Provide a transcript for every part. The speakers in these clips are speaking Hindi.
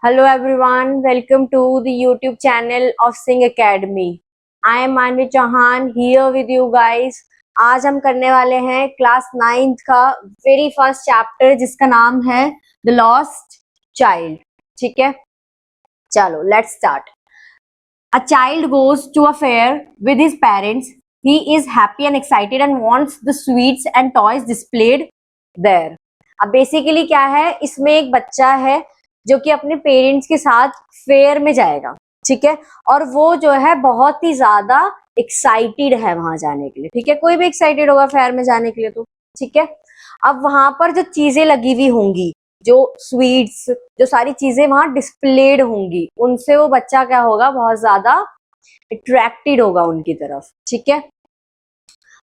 Hello everyone, welcome to the YouTube channel of Sing Academy. I am Manvi Chauhan here with you guys. आज हम करने वाले हैं क्लास 9th का वेरी फर्स्ट चैप्टर जिसका नाम है द लॉस्ट चाइल्ड. ठीक है, चलो let's start. A child goes to a fair with his parents. He is happy and excited and wants the sweets and toys displayed there. अब बेसिकली क्या है, इसमें एक बच्चा है जो कि अपने पेरेंट्स के साथ फेयर में जाएगा. ठीक है, और वो जो है बहुत ही ज्यादा एक्साइटेड है वहां जाने के लिए. ठीक है, कोई भी एक्साइटेड होगा फेयर में जाने के लिए तो. ठीक है, अब वहां पर जो चीजें लगी हुई होंगी, जो स्वीट्स, जो सारी चीजें वहां डिस्प्लेड होंगी, उनसे वो बच्चा क्या होगा, बहुत ज्यादा अट्रैक्टेड होगा उनकी तरफ. ठीक है,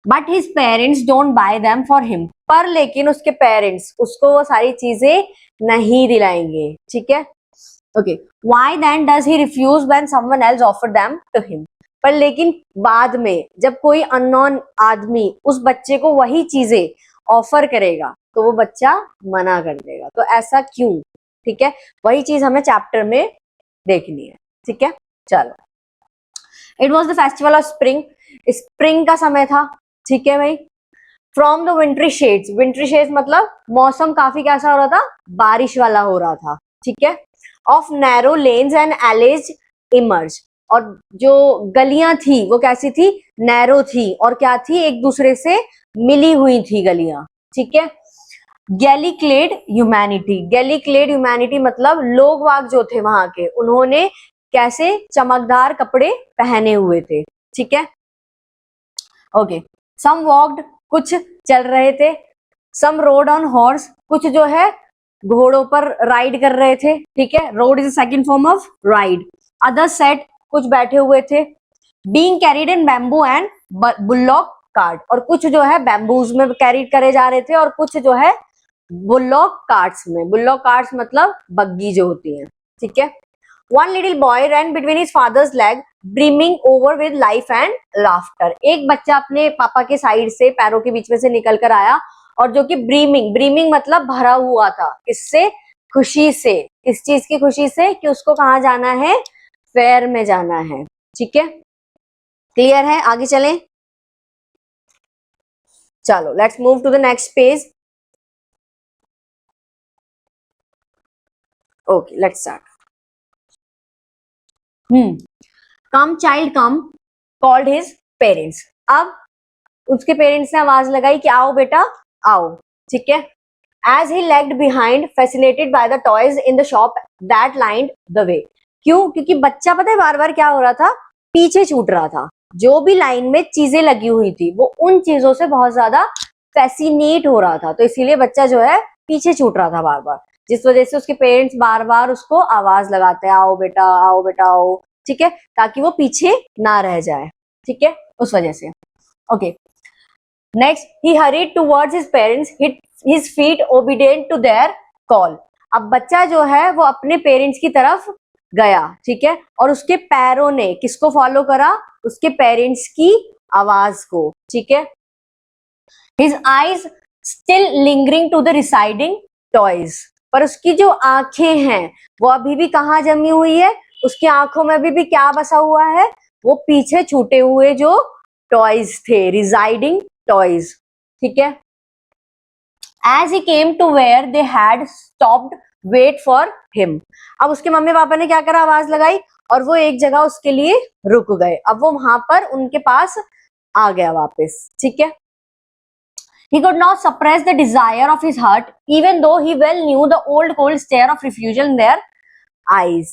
but his parents don't buy them for him. पर लेकिन उसके पेरेंट्स उसको वो सारी चीजें नहीं दिलाएंगे. ठीक है, okay. Why then does he refuse when someone else offer them to him. पर लेकिन बाद में जब कोई अननोन आदमी उस बच्चे को वही चीजें ऑफर करेगा तो वो बच्चा मना कर देगा. तो ऐसा क्यों? ठीक है, वही चीज हमें चैप्टर में देखनी है. ठीक है, चलो. It was the festival of spring. Spring का समय था. ठीक है भाई. From the विंट्री shades. विंट्री शेड्स मतलब मौसम काफी कैसा हो रहा था, बारिश वाला हो रहा था. ठीक है. Of narrow lens and alleged emerge. और जो गलियां थी वो कैसी थी, नैरो थी, और क्या थी, एक दूसरे से मिली हुई थी गलियां. ठीक है. गैलीक्लेड ह्यूमैनिटी. गैलीक्लेड ह्यूमैनिटी मतलब लोग वाग जो थे वहां के, उन्होंने कैसे चमकदार कपड़े पहने हुए थे. ठीक है, ओके. सम वॉक्ड, कुछ चल रहे थे. सम रोड ऑन हॉर्स, कुछ जो है घोड़ों पर राइड कर रहे थे. ठीक है, road is second form of ride. Other set, कुछ बैठे हुए थे. Being carried in bamboo and bullock cart. और कुछ जो है बैम्बूज में कैरीड करे जा रहे थे और कुछ जो है बुल्लॉक कार्ट्स में. बुल्लॉक कार्ट्स मतलब बग्गी जो होती है. ठीक है. One little boy ran between his father's leg, brimming over with life and laughter. एक बच्चा अपने पापा के साइड से, पैरों के बीच में से निकल कर आया, और जो कि ब्रीमिंग मतलब भरा हुआ था. किससे? खुशी से. किस चीज की खुशी से? कि उसको कहाँ जाना है, फेयर में जाना है. ठीक है, क्लियर है? आगे चलें. चलो let's move to the next page. Okay, let's start. Come child come called his parents. अब उसके पेरेंट्स ने आवाज लगाई कि आओ बेटा आओ. ठीक है. As he lagged behind, fascinated by the toys in the shop that lined the way. क्यों? क्योंकि बच्चा पता है बार बार क्या हो रहा था, पीछे छूट रहा था. जो भी लाइन में चीजें लगी हुई थी वो उन चीजों से बहुत ज्यादा फैसिनेट हो रहा था, तो इसीलिए बच्चा जो है पीछे छूट रहा था बार बार, जिस वजह से उसके पेरेंट्स बार बार उसको आवाज लगाते हैं, आओ बेटा आओ बेटा आओ. ठीक है, ताकि वो पीछे ना रह जाए. ठीक है, उस वजह से. Okay, next. He hurried towards his parents, his feet obedient to their call. अब बच्चा जो है वो अपने पेरेंट्स की तरफ गया. ठीक है, और उसके पैरों ने किसको फॉलो करा, उसके पेरेंट्स की आवाज को. ठीक है. His eyes still lingering to the receding toys. पर उसकी जो आंखें हैं वो अभी भी कहाँ जमी हुई है, उसकी आंखों में अभी भी क्या बसा हुआ है, वो पीछे छूटे हुए जो टॉयज थे, रिजाइडिंग टॉयज. ठीक है. As he came to where they had stopped wait for him. अब उसके मम्मी पापा ने क्या करा, आवाज लगाई और वो एक जगह उसके लिए रुक गए. अब वो वहां पर उनके पास आ गया वापस. ठीक है. He could not suppress the desire of his heart, even though he well knew the old cold stare of refusal in their eyes.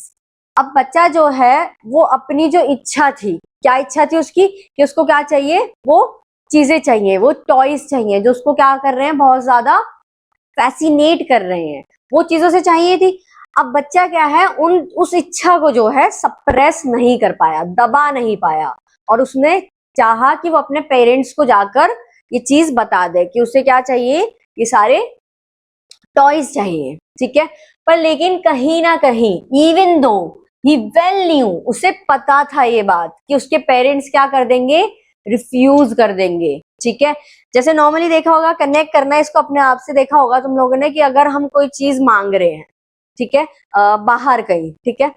अब बच्चा जो है वो अपनी जो इच्छा थी, क्या इच्छा थी उसकी, कि उसको क्या चाहिए, वो चीजें चाहिए, वो टॉयज चाहिए जो उसको क्या कर रहे हैं, बहुत ज्यादा फैसिनेट कर रहे हैं, वो चीजों से चाहिए थी. अब बच्चा क्या है, उस इच्छा को जो है सप्रेस नहीं कर पाया, दबा नहीं पाया, और उसने चाहा कि वो अपने पेरेंट्स को जाकर ये चीज बता दे कि उसे क्या चाहिए, ये सारे टॉयज चाहिए. ठीक है. पर लेकिन कहीं ना कहीं, इवन दो ही वेल न्यू, उसे पता था ये बात कि उसके पेरेंट्स क्या कर देंगे, रिफ्यूज कर देंगे. ठीक है. जैसे नॉर्मली देखा होगा, कनेक्ट करना है इसको अपने आप से, देखा होगा तुम लोगों ने कि अगर हम कोई चीज मांग रहे हैं ठीक है, बाहर कहीं, ठीक है,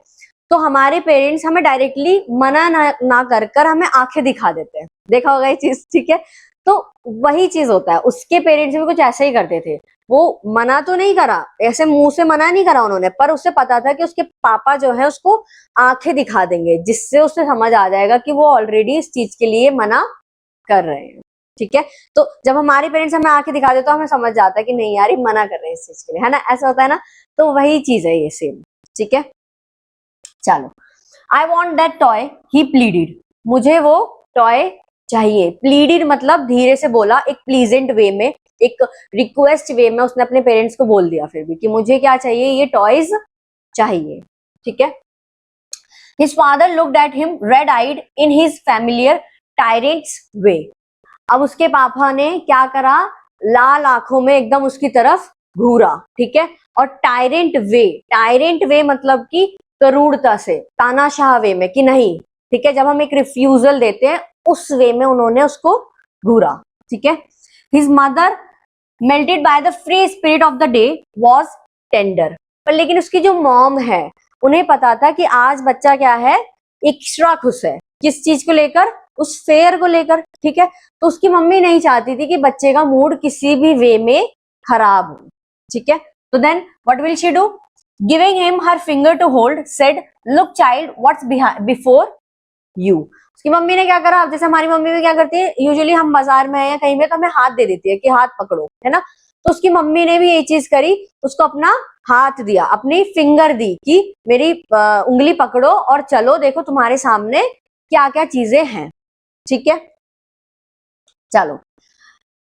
तो हमारे पेरेंट्स हमें डायरेक्टली मना ना कर कर हमें आंखें दिखा देते हैं, देखा होगा ये चीज, ठीक है। तो वही चीज होता है, उसके पेरेंट्स भी कुछ ऐसा ही करते थे, वो मना तो नहीं करा, ऐसे मुंह से मना नहीं करा उन्होंने, पर उसे पता था कि उसके पापा जो है उसको आंखें दिखा देंगे, जिससे उसे समझ आ जाएगा कि वो ऑलरेडी इस चीज के लिए मना कर रहे हैं, ठीक है। तो जब हमारे पेरेंट्स हमें आंखें दिखा देते तो हमें समझ जाता है कि नहीं यार, ये मना कर रहे हैं इस चीज के लिए, है ना, ऐसा होता है ना। तो वही चीज है ये सेम, ठीक है। चलो, I want that toy, he pleaded, मुझे वो टॉय चाहिए। प्लीडेड मतलब धीरे से बोला, एक प्लीजेंट वे में, एक रिक्वेस्ट वे में उसने अपने पेरेंट्स को बोल दिया फिर भी कि मुझे क्या चाहिए, ये टॉयज चाहिए, ठीक है। His father looked at him red-eyed in his familiar tyrant's way. अब उसके पापा ने क्या करा, लाल आंखों में एकदम उसकी तरफ घूरा, ठीक है, और टायरेंट वे मतलब कि करूरता से, तानाशाह वे में कि नहीं, ठीक है, जब हम एक रिफ्यूजल देते हैं उस वे में उन्होंने उसको घूरा, ठीक है। His mother melted by the free spirit of the day was tender, पर लेकिन उसकी जो मॉम है उन्हें पता था कि आज बच्चा क्या है, एक्स्ट्रा खुश है, किस चीज को लेकर, उस फेयर को लेकर, ठीक है। तो उसकी मम्मी नहीं चाहती थी कि बच्चे का मूड किसी भी वे में खराब हो, ठीक है। तो then what will she do, giving him her finger to hold, said look child what's before you. उसकी मम्मी ने क्या करा, जैसे हमारी मम्मी भी क्या करती है, यूजुअली हम बाजार में है या कहीं में तो हमें हाथ दे देती है कि हाथ पकड़ो, है ना। तो उसकी मम्मी ने भी ये चीज करी, उसको अपना हाथ दिया, अपनी फिंगर दी कि मेरी उंगली पकड़ो और चलो, देखो तुम्हारे सामने क्या क्या चीजें हैं, ठीक है। चलो,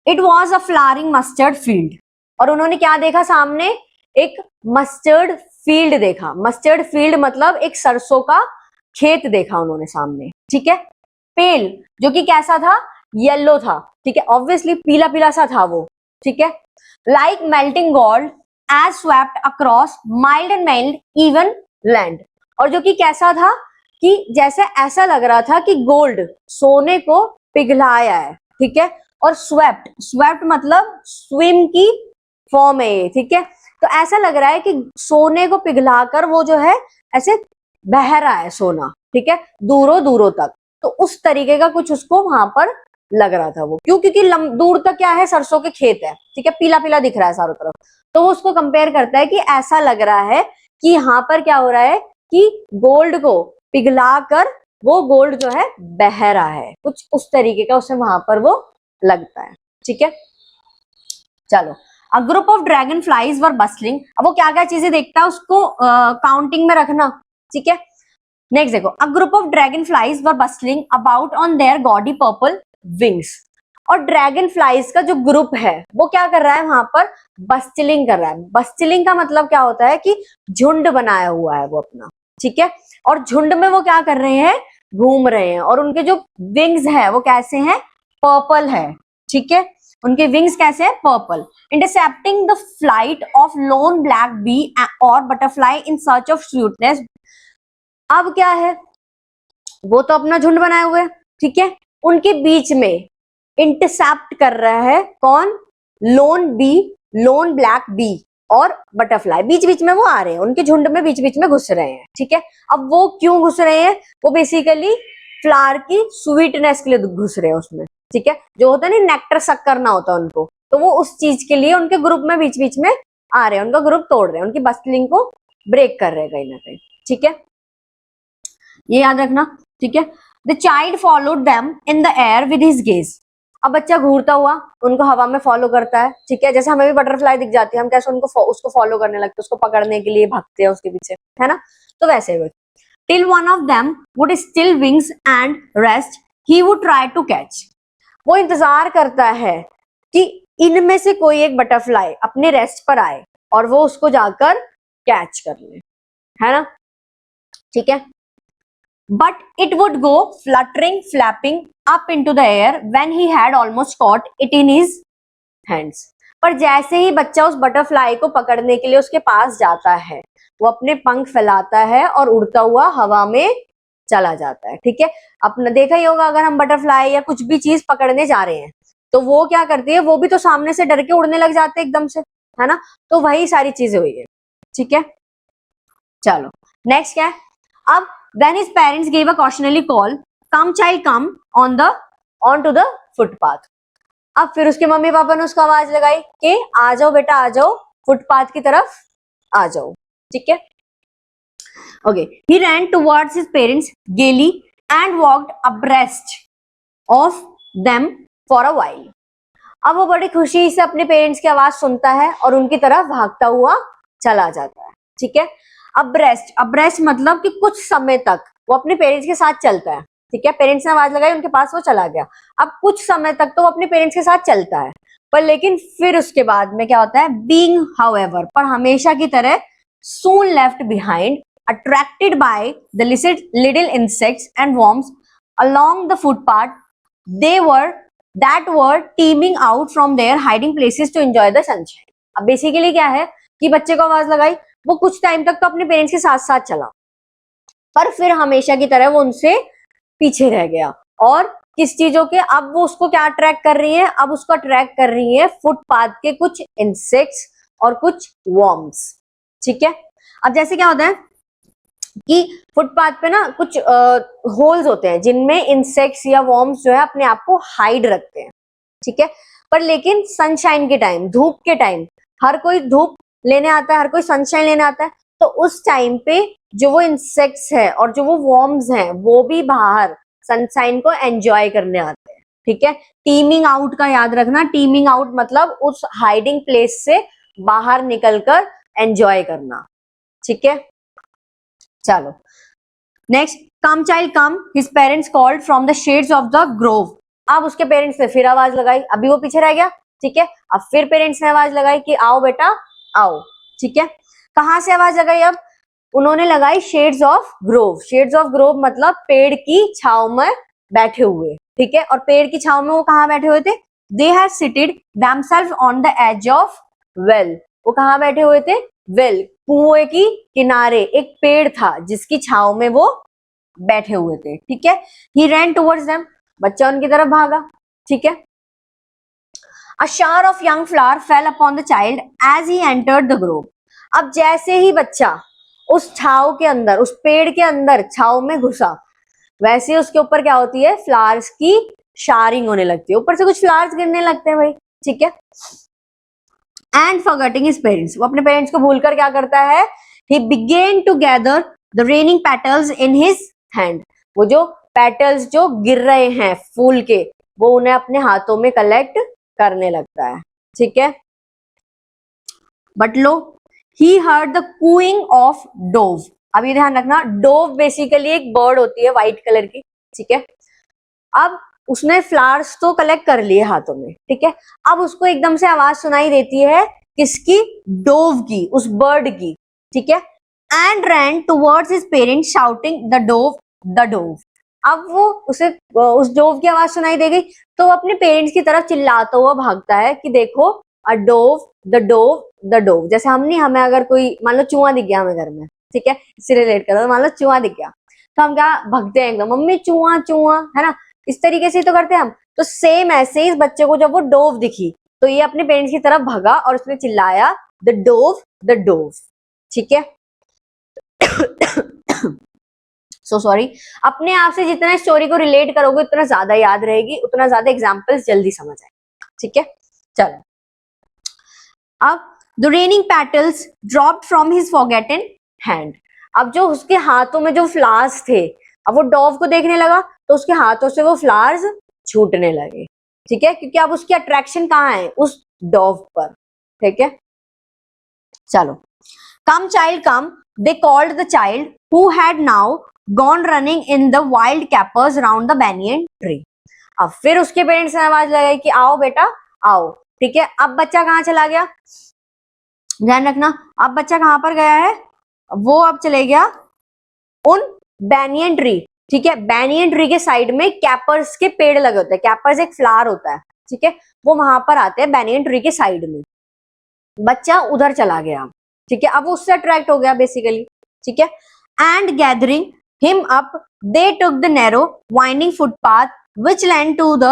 it was a flowering mustard field, और उन्होंने क्या देखा सामने, एक मस्टर्ड फील्ड देखा। मस्टर्ड फील्ड मतलब एक सरसों का खेत देखा उन्होंने सामने, ठीक है। पेल, जो कि कैसा था, येलो था, ठीक है, ऑब्वियसली पीला पीला सा था वो, ठीक है। Like melting gold as swept across mild and mild even land, और जो कि कैसा था कि जैसे ऐसा लग रहा था कि गोल्ड, सोने को पिघलाया है, ठीक है। और स्वेप्ट मतलब स्विम की फॉर्म है ये, ठीक है। तो ऐसा लग रहा है कि सोने को पिघलाकर वो जो है ऐसे बह रहा है सोना, ठीक है, दूरों दूरों तक। तो उस तरीके का कुछ उसको वहां पर लग रहा था वो, क्यों, क्योंकि दूर तक क्या है, सरसों के खेत है, ठीक है, पीला पीला दिख रहा है चारों तरफ। तो वो उसको कंपेयर करता है कि ऐसा लग रहा है कि यहाँ पर क्या हो रहा है कि गोल्ड को पिघला कर वो गोल्ड जो है बह रहा है, कुछ उस तरीके का उसे वहां पर वो लगता है, ठीक है। चलो, a group of dragon flies were bustling, अब वो क्या क्या चीजें देखता है उसको काउंटिंग में रखना, ठीक है। नेक्स्ट देखो, a group of dragon flies were bustling about on their gaudy purple wings, और ड्रैगन फ्लाइज का जो ग्रुप है वो क्या कर रहा है, वहां पर बस्टलिंग कर रहा है। बस्टलिंग का मतलब क्या होता है कि झुंड बनाया हुआ है वो अपना, ठीक है, और झुंड में वो क्या कर रहे हैं, घूम रहे हैं, और उनके जो विंग्स है वो कैसे हैं, पर्पल है, ठीक है, उनके विंग्स कैसे हैं, purple. Intercepting the flight of lone black bee और butterfly in search of sweetness. अब क्या है, वो तो अपना झुंड बनाए हुए, ठीक है, उनके बीच में इंटरसेप्ट कर रहा है कौन, लोन ब्लैक बी और बटरफ्लाई, बीच बीच में वो आ रहे हैं, उनके झुंड में बीच बीच में घुस रहे हैं, ठीक है। अब वो क्यों घुस रहे हैं, वो बेसिकली फ्लावर की स्वीटनेस के लिए घुस रहे हैं उसमें, ठीक है, जो होता है ना नेक्टर सक करना होता है उनको, तो वो उस चीज के लिए उनके ग्रुप में बीच बीच में आ रहे हैं, उनका ग्रुप तोड़ रहे हैं, उनकी बस्टलिंग को ब्रेक कर रहे हैं कहीं ना कहीं, ठीक है, ये याद रखना, ठीक है। The child followed them in the air with his gaze, अब बच्चा घूरता हुआ उनको हवा में फॉलो करता है, ठीक है, जैसे हमें भी बटरफ्लाई दिख जाती है, हम कैसे उसको फॉलो करने लगते हैं, उसको पकड़ने के लिए भागते हैं उसके पीछे, है ना, तो वैसे ही till one of them would still wings and rest he would try to catch, वो इंतजार करता है कि इनमें से कोई एक बटरफ्लाई अपने रेस्ट पर आए और वो उसको जाकर कैच कर ले, है ना, ठीक है। But it would go fluttering, flapping up into the air when he had almost caught it in his hands. पर जैसे ही बच्चा उस बटरफ्लाई को पकड़ने के लिए उसके पास जाता है, वो अपने पंख फैलाता है और उड़ता हुआ हवा में चला जाता है, ठीक है। अपना देखा ही होगा, अगर हम बटरफ्लाई या कुछ भी चीज पकड़ने जा रहे हैं तो वो क्या करती है, वो भी तो सामने से डर के उड़ने लग जाते हैं एकदम से, है ना, तो वही सारी चीजें हुई है, ठीक है। चलो नेक्स्ट क्या है, अब when his parents gave a cautionary call, come child come on to the footpath. अब फिर उसके मम्मी पापा ने उसको आवाज लगाई कि आ जाओ बेटा आ जाओ, फुटपाथ की तरफ आ जाओ, ठीक है। Okay, he ran towards his parents gaily and walked abreast of them for a while. अब वो बड़ी खुशी से अपने पेरेंट्स की आवाज सुनता है और उनकी तरफ भागता हुआ चला जाता है, ठीक है। अब्रेस्ट मतलब कि कुछ समय तक वो अपने पेरेंट्स के साथ चलता है, ठीक है। पेरेंट्स ने आवाज लगाई, उनके पास वो चला गया। अब कुछ समय तक तो वो अपने पेरेंट्स के साथ चलता है, पर लेकिन फिर उसके बाद में क्या होता है, बीइंग हाउएवर, पर हमेशा की तरह, soon left behind, attracted by the little insects and worms along the footpath that were teeming out from their hiding places to enjoy the sunshine. अब बेसिकली क्या है कि बच्चे को आवाज लगाई, वो कुछ टाइम तक तो अपने पेरेंट्स के साथ साथ चला, पर फिर हमेशा की तरह वो उनसे पीछे रह गया। और किस चीजों के, अब वो उसको क्या अट्रैक्ट कर रही है, अब उसको अट्रैक्ट कर रही है फुटपाथ के कुछ इंसेक्ट्स और कुछ वर्म्स, ठीक है। अब जैसे क्या होता है कि फुटपाथ पे ना कुछ होल्स होते हैं जिनमें इंसेक्ट्स या वर्म्स जो है अपने आप को हाइड रखते हैं, ठीक है। पर लेकिन सनशाइन के टाइम, धूप के टाइम, हर कोई धूप लेने आता है, हर कोई सनशाइन लेने आता है, तो उस टाइम पे जो वो इंसेक्ट्स है और जो वो वर्म्स हैं वो भी बाहर सनशाइन को एंजॉय करने आते हैं, ठीक है। टीमिंग आउट का याद रखना, टीमिंग आउट मतलब उस हाइडिंग प्लेस से बाहर निकलकर एंजॉय करना, ठीक है। चलो next, come child come, his parents called from the shades of the Grove. अब उसके पेरेंट्स ने फिर आवाज लगाई, अभी वो पीछे रह गया, ठीक है। अब फिर पेरेंट्स ने आवाज लगाई कि आओ बेटा आओ, ठीक है। कहां से आवाज लगाई, अब उन्होंने लगाई shades of Grove. Shades of Grove मतलब पेड़ की छाव में बैठे हुए, ठीक है। और पेड़ की छाव में वो कहाँ बैठे हुए थे, they had seated themselves on the edge of well. वो कहाँ बैठे हुए थे, वेल, कुएं की किनारे एक पेड़ था जिसकी छाव में वो बैठे हुए थे, ठीक है। ही रैन टुवर्ड्स देम, बच्चा उनकी तरफ भागा, ठीक है। A shower of young flower fell upon the child as he entered the grove. अब जैसे ही बच्चा उस छाव के अंदर, उस पेड़ के अंदर छाव में घुसा, वैसे ही उसके ऊपर क्या होती है, फ्लावर्स की शारिंग होने लगती है, ऊपर से कुछ फ्लावर्स गिरने लगते हैं भाई, ठीक है। एंड फॉरगेटिंग हिज पेरेंट्स, वो अपने पेरेंट्स को भूलकर क्या करता है, he began to gather the raining petals in his hand. वो जो पेटल्स जो गिर रहे हैं फूल के, वो उन्हें अपने हाथों में कलेक्ट करने लगता है, ठीक है। But low, he heard the cooing of dove. अब ये ध्यान रखना, डोव बेसिकली एक बर्ड होती है व्हाइट कलर की, ठीक है। अब उसने फ्लावर्स तो कलेक्ट कर लिए हाथों में, ठीक है। अब उसको एकदम से आवाज सुनाई देती है, किसकी, डोव की, उस बर्ड की, ठीक है। And ran towards his parents shouting the dove the dove. अब वो उसे उस डोव की आवाज सुनाई दे गई, तो वो अपने पेरेंट्स की तरफ चिल्लाता हुआ भागता है कि देखो, a dove the dove the dove. जैसे हमें अगर कोई मान लो चूहा दिख गया हमें घर में, ठीक है, इससे रिलेट कर, मान लो चूहा दिख गया, तो हम क्या भगते हैं एकदम, मम्मी चूहा चूहा, है ना, इस तरीके से तो करते हैं हम। तो सेम ऐसे ही इस बच्चे को जब वो डोव दिखी तो ये अपने पेरेंट्स की तरफ भागा और उसने चिल्लाया द डोव, ठीक है। सो सॉरी, अपने आप से जितना स्टोरी को रिलेट करोगे उतना ज्यादा याद रहेगी, उतना ज्यादा एग्जाम्पल्स जल्दी समझ आएंगे, ठीक है। चलो, अब the raining petals dropped from his forgotten hand. अब जो उसके हाथों में जो फ्लावर्स थे, अब वो डॉव को देखने लगा तो उसके हाथों से वो फ्लावर्स छूटने लगे, ठीक है, क्योंकि अब उसकी अट्रैक्शन कहाँ है, उस डॉव पर, ठीक है। चलो, come child come, they called the child who had now gone running in the wild capers round the banyan tree. अब फिर उसके पेरेंट्स ने आवाज लगाई कि आओ बेटा आओ, ठीक है। अब बच्चा कहाँ चला गया, ध्यान रखना, अब बच्चा कहाँ पर गया है, वो अब चले गया उन बैनियन ट्री, ठीक है। बैनियन ट्री के साइड में कैपर्स के पेड़ लगे होते हैं, कैपर्स एक फ्लावर होता है, ठीक है, वो वहां पर आते हैं बैनियन ट्री के साइड में। बच्चा उधर चला गया, ठीक है, अब उससे अट्रैक्ट हो गया बेसिकली, ठीक है। And gathering him up they took the narrow winding footpath which land to the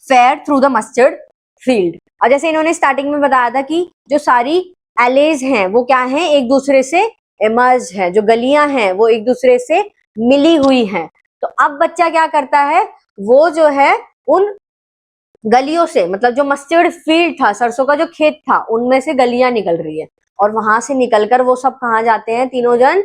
fair through the mustard field. और जैसे इन्होंने स्टार्टिंग में बताया था कि जो सारी एलेज हैं वो क्या हैं, एक दूसरे से इमर्ज है, जो गलियां हैं वो एक दूसरे से मिली हुई हैं। तो अब बच्चा क्या करता है, वो जो है उन गलियों से, मतलब जो मस्टर्ड फील्ड था, सरसों का जो खेत था, उनमें से गलियां निकल रही है और वहां से निकलकर वो सब कहाँ जाते हैं, तीनों जन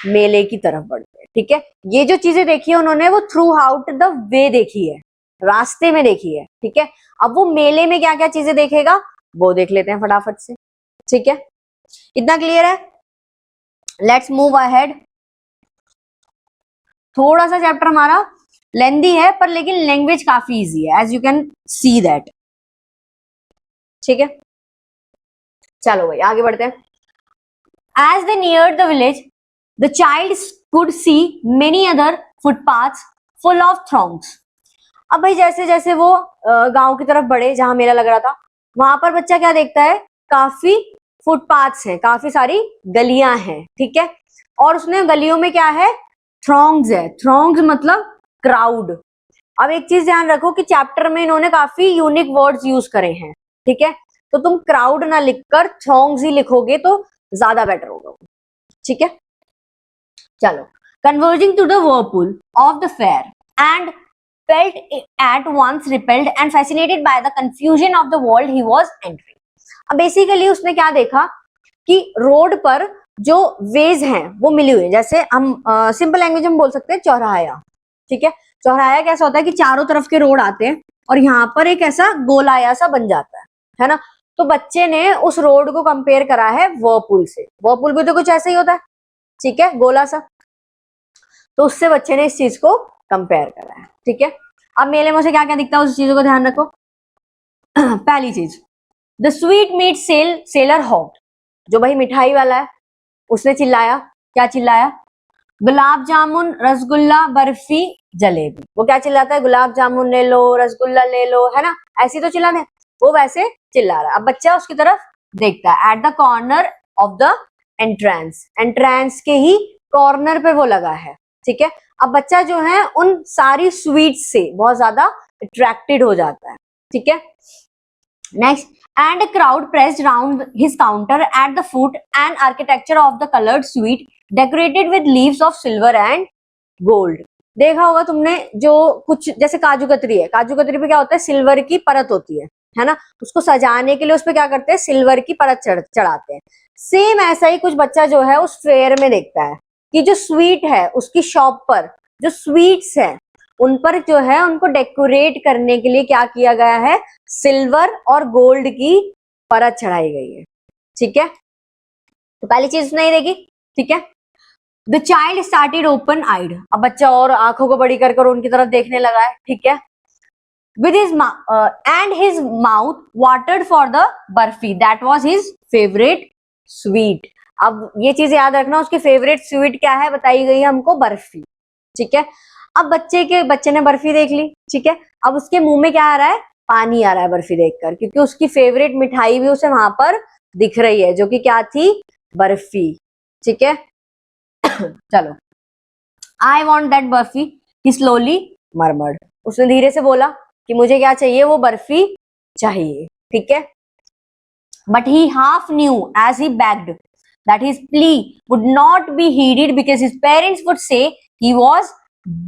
मेले की तरफ बढ़ते हैं। ठीक है, ये जो चीजें देखी है उन्होंने वो थ्रू आउट द वे देखी है, रास्ते में देखी है। ठीक है, अब वो मेले में क्या क्या चीजें देखेगा वो देख लेते हैं फटाफट से। ठीक है, इतना क्लियर है? Let's move ahead. थोड़ा सा चैप्टर हमारा लेंदी है पर लेकिन लैंग्वेज काफी इजी है, as you can see that. ठीक है, चलो भाई आगे बढ़ते हैं। As they near the village the child could see many other footpaths full of throngs. अब भाई जैसे जैसे वो गांव की तरफ बढ़े जहां मेला लग रहा था, वहां पर बच्चा क्या देखता है, काफी फुटपाथ्स हैं, काफी सारी गलियां हैं। ठीक है, और उसने गलियों में क्या है, थ्रॉन्ग्स है। थ्रॉन्ग्स मतलब क्राउड। अब एक चीज ध्यान रखो कि चैप्टर में इन्होंने काफी यूनिक वर्ड्स यूज करे हैं। ठीक है, तो तुम क्राउड ना लिखकर थ्रॉन्ग्स ही लिखोगे तो ज्यादा बेटर होगा। ठीक है, चलो। Converging to the whirlpool of the fair and felt at once repelled and fascinated by the confusion of the world he was entering. अब बेसिकली उसने क्या देखा कि रोड पर जो वेज हैं वो मिली हुई है, जैसे हम सिंपल लैंग्वेज में बोल सकते हैं चौराहा। ठीक है, चौराहा कैसा होता है कि चारों तरफ के रोड आते हैं और यहाँ पर एक ऐसा गोलाया सा बन जाता है ना। तो बच्चे ने उस रोड को कंपेयर करा है वर्लपूल से। वर्लपूल भी तो कुछ ऐसा ही होता है, ठीक है, गोला सा। तो उससे बच्चे ने इस चीज को कंपेयर करा है। ठीक है, अब मेले में से क्या क्या दिखता है उस चीजों को ध्यान रखो। पहली चीज, the sweet meat seller hot, जो भाई मिठाई वाला है उसने चिल्लाया, क्या चिल्लाया, गुलाब जामुन रसगुल्ला बर्फी जलेबी। वो क्या चिल्लाता है, गुलाब जामुन ले लो, रसगुल्ला ले लो, है ना, ऐसी तो चिल्लाते हैं, वो वैसे चिल्ला रहा है। अब बच्चा उसकी तरफ देखता है। At the corner of the entrance, entrance के ही कॉर्नर पे वो लगा है। ठीक है, अब बच्चा जो है उन सारी स्वीट्स से बहुत ज्यादा अट्रैक्टेड हो जाता है। ठीक है, next, and crowd pressed round his counter at the foot and architecture of the coloured sweet decorated with leaves of silver and gold. देखा होगा तुमने, जो कुछ जैसे काजू कतरी है, काजू कतरी पे क्या होता है, सिल्वर की परत होती है ना, उसको सजाने के लिए उस पे क्या करते हैं, सिल्वर की परत चढ़ाते हैं। सेम ऐसा ही कुछ बच्चा जो है उस फेयर में देखता है कि जो स्वीट है उसकी शॉप पर जो स्वीट्स है उन पर जो है उनको डेकोरेट करने के लिए क्या किया गया है, सिल्वर और गोल्ड की परत चढ़ाई गई है। ठीक है, तो पहली चीज नहीं देखी। ठीक है, द चाइल्ड स्टार्टेड ओपन आइड, अब बच्चा और आंखों को बड़ी कर उनकी तरफ देखने लगा है। ठीक है, with his and his mouth watered for the barfi, that was his favorite sweet। अब ये चीज याद रखना, उसकी फेवरेट स्वीट क्या है बताई गई है हमको, बर्फी। ठीक है, अब बच्चे ने बर्फी देख ली। ठीक है, अब उसके मुंह में क्या आ रहा है, पानी आ रहा है बर्फी देखकर, क्योंकि उसकी फेवरेट मिठाई भी उसे वहां पर दिख रही है, जो कि क्या थी, बर्फी। ठीक है, चलो, I want that barfi, he slowly murmured, उसने धीरे से बोला कि मुझे क्या चाहिए, वो बर्फी चाहिए। ठीक है, but he half knew as he begged that his plea would not be heeded because his parents would say he was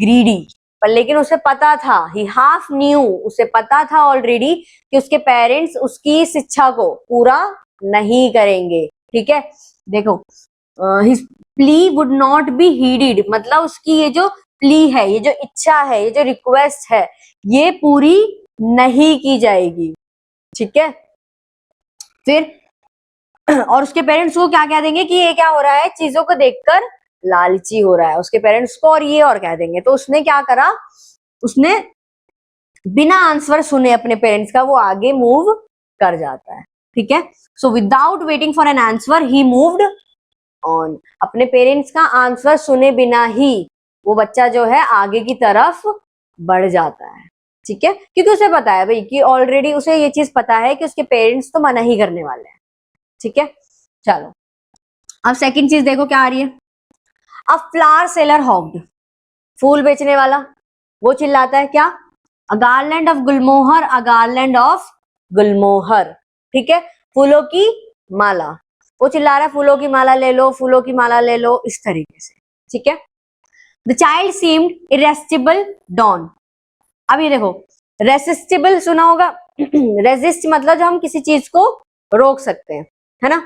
greedy। पर लेकिन उसे पता था, he half knew, उसे पता था ऑलरेडी कि उसके पेरेंट्स उसकी इस इच्छा को पूरा नहीं करेंगे। ठीक है, देखो, his plea would not be heeded मतलब उसकी ये जो प्ली है, ये जो इच्छा है, ये जो रिक्वेस्ट है, ये पूरी नहीं की जाएगी। ठीक है, फिर और उसके पेरेंट्स को क्या कह देंगे कि ये क्या हो रहा है, चीजों को देखकर लालची हो रहा है उसके पेरेंट्स को, और ये और कह देंगे। तो उसने क्या करा, उसने बिना आंसर सुने अपने पेरेंट्स का वो आगे मूव कर जाता है। ठीक है, सो without waiting for an answer he moved on, अपने पेरेंट्स का आंसर सुने बिना ही वो बच्चा जो है आगे की तरफ बढ़ जाता है। ठीक है, क्योंकि उसे पता है भाई कि ऑलरेडी उसे ये चीज पता है कि उसके पेरेंट्स तो मना ही करने वाले हैं। ठीक है, चलो, अब सेकंड चीज देखो क्या आ रही है। अब फ्लावर सेलर हॉग्ड, फूल बेचने वाला, वो चिल्लाता है क्या, a garland of gulmohar, a garland of gulmohar. ठीक है, फूलों की माला, वो चिल्ला रहा है फूलों की माला ले लो, फूलों की माला ले लो, इस तरीके से, ठीक है। The child seemed irresistible dawn. अब ये देखो, रेसिस्टिबल सुना होगा, रेजिस्ट मतलब जब हम किसी चीज को रोक सकते हैं, है ना।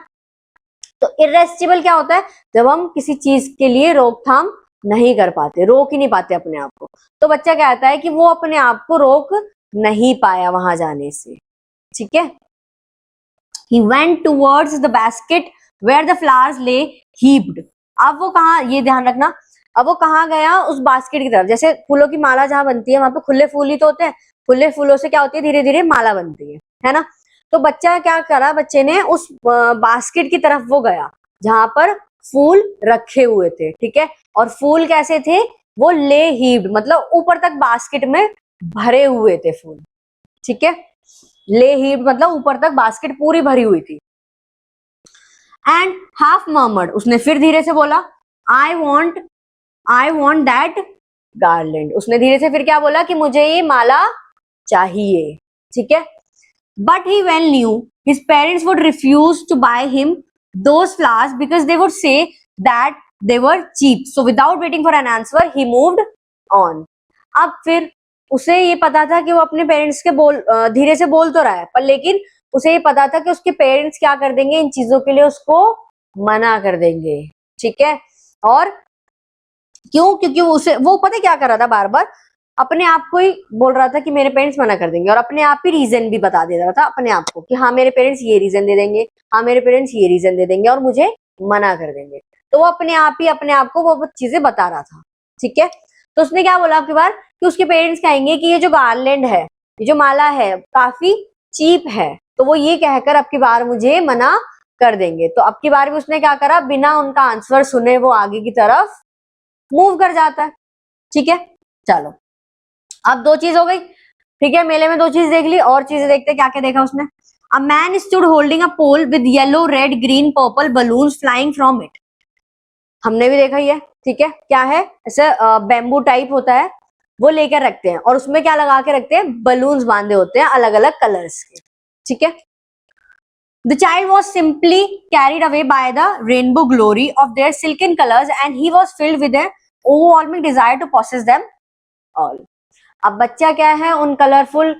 तो इरेसिस्टिबल क्या होता है, जब हम किसी चीज के लिए रोकथाम नहीं कर पाते, रोक ही नहीं पाते अपने आप को। तो बच्चा कहता है कि वो अपने आप को रोक नहीं पाया वहां जाने से, ठीक है। He went towards the basket where the flowers lay heaped. अब वो कहा, ये ध्यान रखना, अब वो कहाँ गया, उस बास्केट की तरफ। जैसे फूलों की माला जहां बनती है वहां पे खुले फूल ही तो होते हैं, खुले फूलों से क्या होती है, धीरे धीरे माला बनती है ना। तो बच्चा क्या करा, बच्चे ने उस बास्केट की तरफ वो गया जहां पर फूल रखे हुए थे, ठीक है। और फूल कैसे थे, वो ले हीप्ड मतलब ऊपर तक बास्केट में भरे हुए थे फूल, ठीक है। ले हीप्ड मतलब ऊपर तक बास्केट पूरी भरी हुई थी। एंड हाफ मर्मर्ड, उसने फिर धीरे से बोला, आई वॉन्ट दैट गार्लैंड। उसने धीरे से फिर क्या बोला कि मुझे ये माला चाहिए, ठीक है। But he well knew his parents would refuse to buy him those flowers because they would say that they were cheap. So without waiting for an answer he moved on. अब फिर उसे ये पता था कि वो अपने पेरेंट्स के धीरे से बोल तो रहा है, पर लेकिन उसे ये पता था कि उसके पेरेंट्स क्या कर देंगे, इन चीजों के लिए उसको मना कर देंगे, ठीक है। और क्यों, क्योंकि वो पता क्या कर रहा था, बार बार अपने आप को ही बोल रहा था कि मेरे पेरेंट्स मना कर देंगे, और अपने आप ही रीजन भी बता दे रहा था अपने आप को कि हाँ मेरे पेरेंट्स ये रीजन दे देंगे, हाँ मेरे पेरेंट्स ये रीजन दे देंगे और मुझे मना कर देंगे। तो वो अपने आप को वो चीजें बता रहा था, ठीक है। तो उसने क्या बोला आपकी बार कि उसके पेरेंट्स कहेंगे कि ये जो गार्लैंड है, ये जो माला है, काफी चीप है, तो वो ये कहकर अब की बार मुझे मना कर देंगे। तो अब की बार भी उसने क्या करा, बिना उनका आंसर सुने वो आगे की तरफ मूव कर जाता है, ठीक है। चलो अब दो चीज हो गई, ठीक है। मेले में दो चीज देख ली, और चीजें देखते क्या क्या देखा उसने। A man stood holding a pole with yellow red green purple balloons flying from it. हमने भी देखा ही है, ठीक है। क्या है, ऐसे बैम्बू टाइप होता है, वो लेकर रखते हैं और उसमें क्या लगा के रखते हैं, बलून्स बांधे होते हैं अलग अलग कलर्स के, ठीक है। The child was simply carried away by the rainbow glory of their silken colors and he was filled with an overwhelming desire to possess them all. अब बच्चा क्या है, उन कलरफुल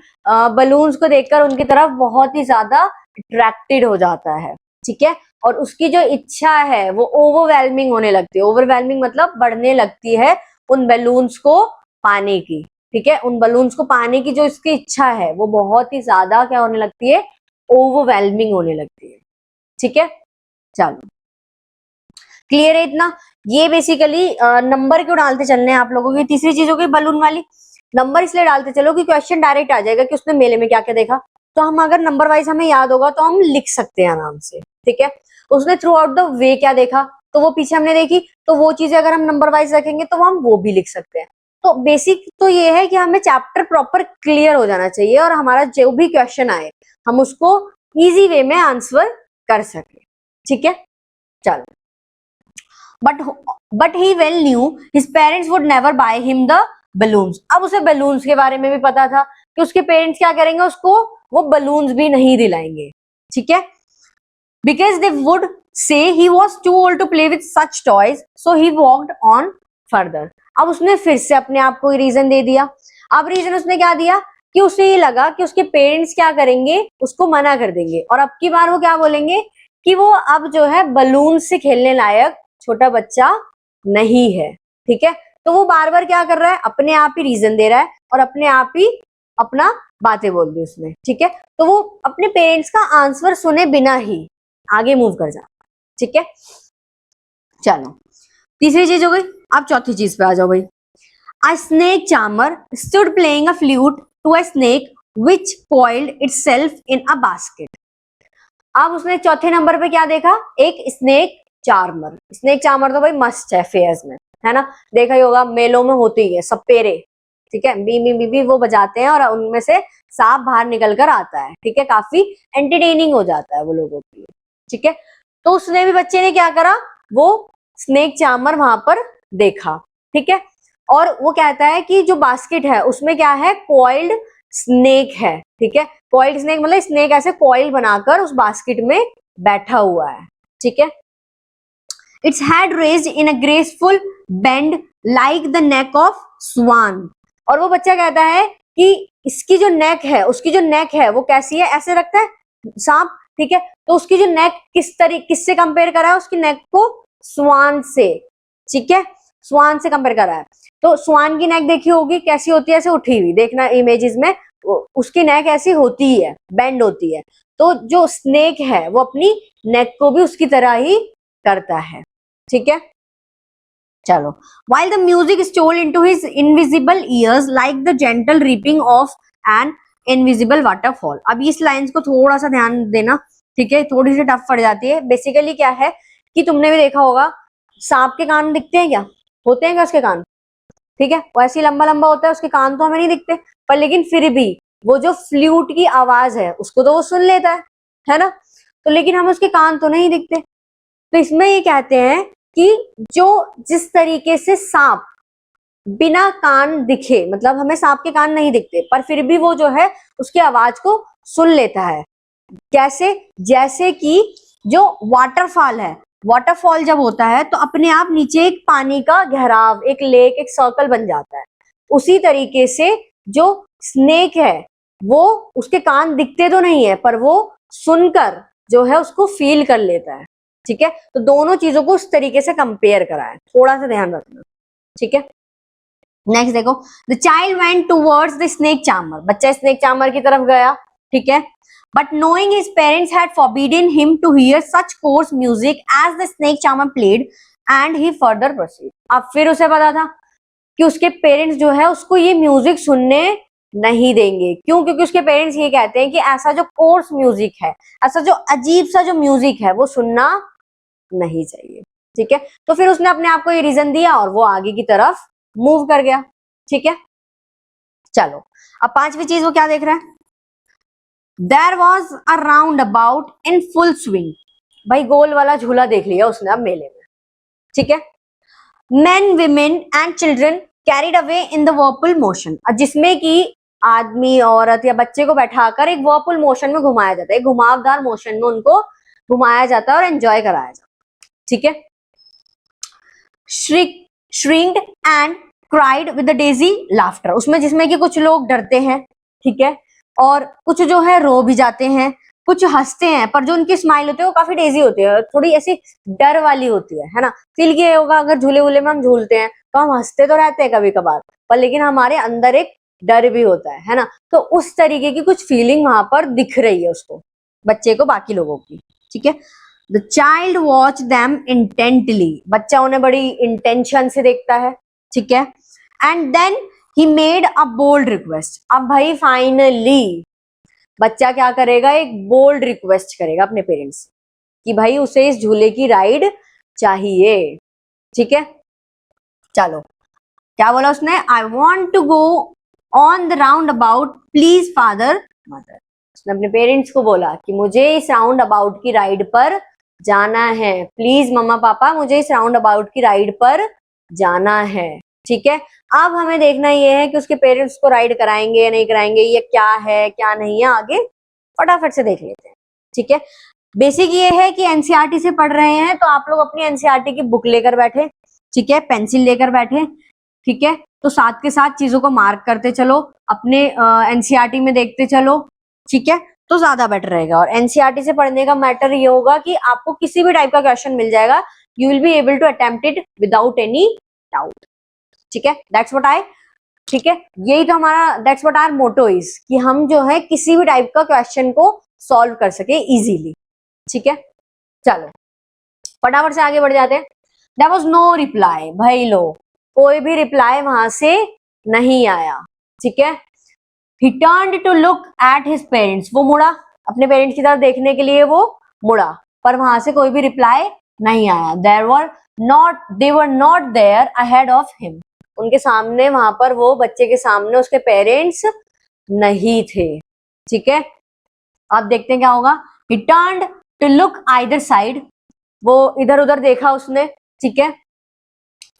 बलून्स को देखकर उनकी तरफ बहुत ही ज्यादा अट्रैक्टेड हो जाता है, ठीक है। और उसकी जो इच्छा है वो ओवरवेलमिंग होने लगती है। ओवरवेलमिंग मतलब बढ़ने लगती है उन बलून्स को पाने की, ठीक है। उन बलून्स को पाने की जो इसकी इच्छा है वो बहुत ही ज्यादा क्या होने लगती है, ओवरवेलमिंग होने लगती है, ठीक है। चलो क्लियर है इतना। ये बेसिकली नंबर क्यों डालते चलने हैं आप लोगों की, तीसरी चीज हो गई बलून वाली। नंबर इसलिए डालते चलो कि क्वेश्चन डायरेक्ट आ जाएगा कि उसने मेले में क्या क्या देखा, तो हम अगर नंबर वाइज हमें याद होगा तो हम लिख सकते हैं आराम से, ठीक है। उसने थ्रू आउट द वे क्या देखा, तो वो पीछे हमने देखी, तो वो चीजें अगर हम नंबर वाइज रखेंगे तो हम वो भी लिख सकते हैं। तो बेसिक तो ये है कि हमें चैप्टर प्रॉपर क्लियर हो जाना चाहिए और हमारा जो भी क्वेश्चन आए हम उसको इजी वे में आंसर कर सके, ठीक है। चलो but he well knew his parents would never by him the balloons. अब उसे बलून्स के बारे में भी पता था कि उसके पेरेंट्स क्या करेंगे, उसको वो बलून्स भी नहीं दिलाएंगे, ठीक है। Because they would say he was too old to play with such toys, so he walked on further. अब उसने फिर से अपने आप को रीजन दे दिया। अब रीजन उसने क्या दिया कि उसे ये लगा कि उसके पेरेंट्स क्या करेंगे, उसको मना कर देंगे, और अब की बार वो क्या बोलेंगे कि वो अब जो है बलून से खेलने लायक छोटा बच्चा नहीं है, ठीक है। तो वो बार बार क्या कर रहा है, अपने आप ही रीजन दे रहा है और अपने आप ही अपना बातें बोल दी उसने, ठीक है। तो वो अपने पेरेंट्स का आंसर सुने बिना ही आगे मूव कर जाता, ठीक है। चलो तीसरी चीज हो गई, अब चौथी चीज पे आ जाओ भाई। A snake charmer stood playing a flute to a snake which coiled itself in a basket. अब उसने चौथे नंबर पे क्या देखा, एक स्नेक चार्मर। स्नेक चार्मर तो भाई मस्त है फेयर्स में, है ना, देखा ही होगा, मेलों में होती है सपेरे, ठीक है। बी बी वो बजाते हैं और उनमें से सांप बाहर निकल कर आता है, ठीक है। काफी एंटरटेनिंग हो जाता है वो लोगों के लिए, ठीक है। तो उसने भी, बच्चे ने क्या करा, वो स्नेक चार्मर वहां पर देखा, ठीक है। और वो कहता है कि जो बास्केट है उसमें क्या है, कॉइल्ड स्नेक है, ठीक है। कॉइल्ड स्नेक मतलब स्नेक ऐसे कॉइल बनाकर उस बास्केट में बैठा हुआ है, ठीक है। Its head raised in a graceful bend like the neck of swan. और वो बच्चा कहता है कि इसकी जो नेक है, उसकी जो नेक है वो कैसी है, ऐसे रखता है सांप, ठीक है। तो उसकी जो नेक किससे कंपेयर करा है, उसकी नेक को स्वान से, ठीक है, स्वान से कंपेयर करा है। तो स्वान की नेक देखी होगी कैसी होती है, ऐसे उठी हुई, देखना इमेजेस में, उसकी नेक ऐसी होती है, बेंड होती है। तो जो स्नेक है वो अपनी नेक को भी उसकी तरह ही करता है, ठीक है। चलो, while the music stole into his invisible ears like the gentle reaping of an invisible waterfall। अब इस लाइंस को थोड़ा सा ध्यान देना, ठीक है, थोड़ी सी टफ पड़ जाती है। बेसिकली क्या है कि तुमने भी देखा होगा, सांप के कान दिखते हैं क्या, होते हैं क्या उसके कान, ठीक है, वो ऐसी लंबा लंबा होता है, उसके कान तो हमें नहीं दिखते, पर लेकिन फिर भी वो जो फ्लूट की आवाज है उसको तो वो सुन लेता है ना। तो लेकिन हमें उसके कान तो नहीं दिखते। तो इसमें ये कहते हैं कि जो जिस तरीके से सांप बिना कान दिखे, मतलब हमें सांप के कान नहीं दिखते, पर फिर भी वो जो है उसकी आवाज को सुन लेता है। कैसे, जैसे कि जो वाटरफॉल है, वाटरफॉल जब होता है तो अपने आप नीचे एक पानी का गहराव, एक लेक, एक सर्कल बन जाता है। उसी तरीके से जो स्नेक है वो, उसके कान दिखते तो नहीं है, पर वो सुनकर जो है उसको फील कर लेता है, ठीक है। तो दोनों चीजों को उस तरीके से कंपेयर करा है, थोड़ा सा ध्यान रखना, ठीक है। नेक्स्ट देखो, the child went towards the snake charmer. बच्चा स्नेक चार्मर की तरफ गया, ठीक है, but knowing his parents had forbidden him to hear such coarse music as the snake charmer played and he further proceed. अब फिर उसे पता था कि उसके पेरेंट्स जो है उसको ये म्यूजिक सुनने नहीं देंगे। क्यों? क्योंकि उसके पेरेंट्स ये कहते हैं कि ऐसा जो कोर्स म्यूजिक है, ऐसा जो अजीब सा जो म्यूजिक है वो सुनना नहीं चाहिए, ठीक है। तो फिर उसने अपने आप को ये रीजन दिया और वो आगे की तरफ मूव कर गया, ठीक है। चलो, अब पांचवी चीज वो क्या देख रहा है, there was a roundabout in full swing. भाई गोल वाला झूला देख लिया उसने अब मेले में, ठीक है। Men, women and children carried away in the whirlpool motion, जिसमें कि आदमी, औरत या बच्चे को बैठाकर एक whirlpool मोशन में घुमाया जाता है, एक घुमावदार मोशन में उनको घुमाया जाता है और एंजॉय कराया जाता है, ठीक है। Shrinked and cried with the Daisy laughter, उसमें जिसमें कि कुछ लोग डरते हैं, ठीक है, और कुछ जो है रो भी जाते हैं, कुछ हंसते हैं, पर जो उनकी स्माइल होती है वो काफी डेजी होती है, थोड़ी ऐसी डर वाली होती है ना। फील किया होगा, अगर झूले वूले में हम झूलते हैं तो हम हंसते तो रहते हैं कभी कभार, पर लेकिन हमारे अंदर एक डर भी होता है ना। तो उस तरीके की कुछ फीलिंग वहां पर दिख रही है उसको, बच्चे को, बाकी लोगों की, ठीक है। The child watched them intently, बच्चा उन्हें बड़ी इंटेंशन से देखता है, ठीक है। And then he made a bold request. अब भाई फाइनली बच्चा क्या करेगा, एक बोल्ड रिक्वेस्ट करेगा अपने पेरेंट्स से कि भाई उसे इस झूले की राइड चाहिए, ठीक है। चलो, क्या बोला उसने, I want to go on the roundabout please father mother. उसने अपने पेरेंट्स को बोला कि मुझे इस राउंड अबाउट की राइड पर जाना है, प्लीज मम्मा पापा मुझे इस राउंड अबाउट की राइड पर जाना है, ठीक है। अब हमें देखना ये है कि उसके पेरेंट्स को राइड कराएंगे या नहीं कराएंगे, ये क्या है क्या नहीं है, आगे फटाफट से देख लेते हैं, ठीक है। बेसिक ये है कि एनसीईआरटी से पढ़ रहे हैं तो आप लोग अपनी एनसीईआरटी की बुक लेकर बैठे, ठीक है, पेंसिल लेकर बैठे, ठीक है। तो साथ के साथ चीजों को मार्क करते चलो, अपने एनसीईआरटी में देखते चलो, ठीक है, तो ज्यादा बेटर रहेगा। और एनसीईआरटी से पढ़ने का मैटर ये होगा कि आपको किसी भी टाइप का क्वेश्चन मिल जाएगा, you will be able to attempt it without any doubt, ठीक है। दैट्स व्हाट आई, ठीक है, यही तो हमारा that's what our motto is कि हम जो है किसी भी टाइप का क्वेश्चन को सॉल्व कर सके इजीली, ठीक है। चलो फटाफट से आगे बढ़ जाते हैं। देयर वाज नो रिप्लाई, भाई लो कोई भी रिप्लाई वहां से नहीं आया, ठीक है। He turned to look at his parents, वो मुड़ा अपने पेरेंट्स की तरफ देखने के लिए, वो मुड़ा, पर वहां से कोई भी रिप्लाई नहीं आया। They were not there ahead of him, उनके सामने, वहां पर वो बच्चे के सामने उसके पेरेंट्स नहीं थे, ठीक है। अब देखते हैं क्या होगा। He turned to look either side, वो इधर उधर देखा उसने, ठीक है।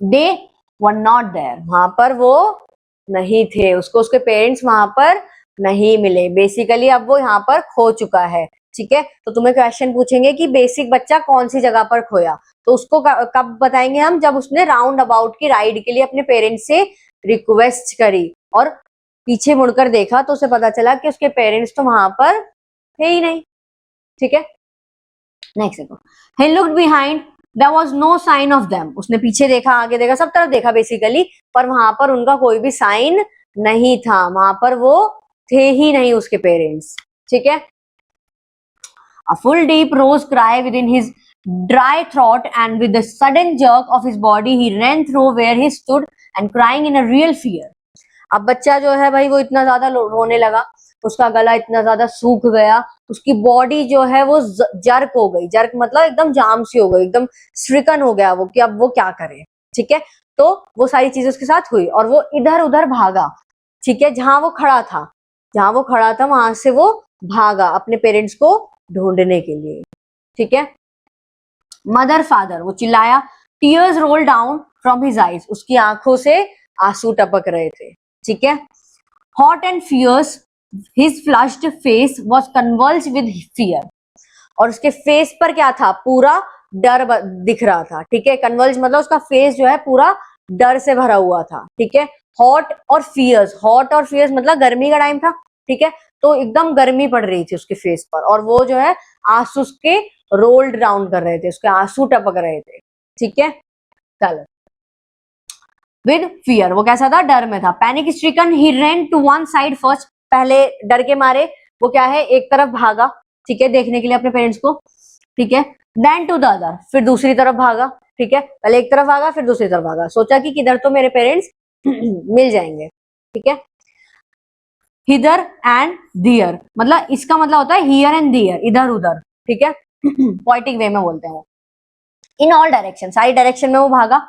दे वर नॉट देयर, वहां पर वो नहीं थे, उसको उसके पेरेंट्स वहां पर नहीं मिले। बेसिकली अब वो यहाँ पर खो चुका है, ठीक है। तो तुम्हें क्वेश्चन पूछेंगे कि बेसिक बच्चा कौन सी जगह पर खोया, तो उसको कब बताएंगे हम, जब उसने राउंड अबाउट की राइड के लिए अपने पेरेंट्स से रिक्वेस्ट करी और पीछे मुड़कर देखा तो उसे पता चला कि उसके पेरेंट्स तो वहां पर थे ही नहीं। ठीक है, नेक्स्ट देखो, he looked behind, there was no sign of them, उसने पीछे देखा, आगे देखा, सब तरफ देखा बेसिकली, पर वहां पर उनका कोई भी साइन नहीं था, वहां पर वो थे ही नहीं उसके पेरेंट्स। ठीक है, a full deep rose cry within his dry throat and with a sudden jerk of his body he ran through where he stood and crying in a real fear। अब बच्चा जो है भाई वो इतना ज्यादा रोने लगा, उसका गला इतना ज्यादा सूख गया, उसकी बॉडी जो है वो जर्क हो गई, जर्क मतलब एकदम जाम सी हो गई, एकदम स्ट्रिकन हो गया वो कि अब वो क्या करे। ठीक है, तो वो सारी चीजें उसके साथ हुई और वो इधर उधर भागा। ठीक है, जहां वो खड़ा था वहां से वो भागा अपने पेरेंट्स को ढूंढने के लिए। ठीक है, मदर फादर, वो चिल्लाया, tears roll down from his eyes, उसकी आंखों से आंसू टपक रहे थे। ठीक है, hot and fierce his flushed face was convulsed with fear, और उसके फेस पर क्या था, पूरा डर दिख रहा था। ठीक है, कन्वल्स मतलब उसका फेस जो है पूरा डर से भरा हुआ था। ठीक है, हॉट और फियर्स मतलब गर्मी का टाइम था। ठीक है, तो एकदम गर्मी पड़ रही थी उसके फेस पर, और वो जो है आंसू उसके रोल्ड डाउन कर रहे थे, उसके आंसू टपक रहे थे। ठीक है, चलो, विद फियर, वो कैसा था, डर में था। Panic stricken he ran to one side first, पहले डर के मारे वो क्या है एक तरफ भागा। ठीक है, देखने के लिए अपने पेरेंट्स को। ठीक है, देन टू द अदर, फिर दूसरी तरफ भागा। ठीक है, पहले एक तरफ भागा फिर दूसरी तरफ भागा, सोचा कि किधर तो मेरे पेरेंट्स मिल जाएंगे। ठीक है, हिदर एंड दियर, मतलब इसका मतलब होता है हियर एंड दियर, इधर उधर। ठीक है, पोएटिक वे में बोलते हैं वो। इन ऑल डायरेक्शन, सारी डायरेक्शन में वो भागा।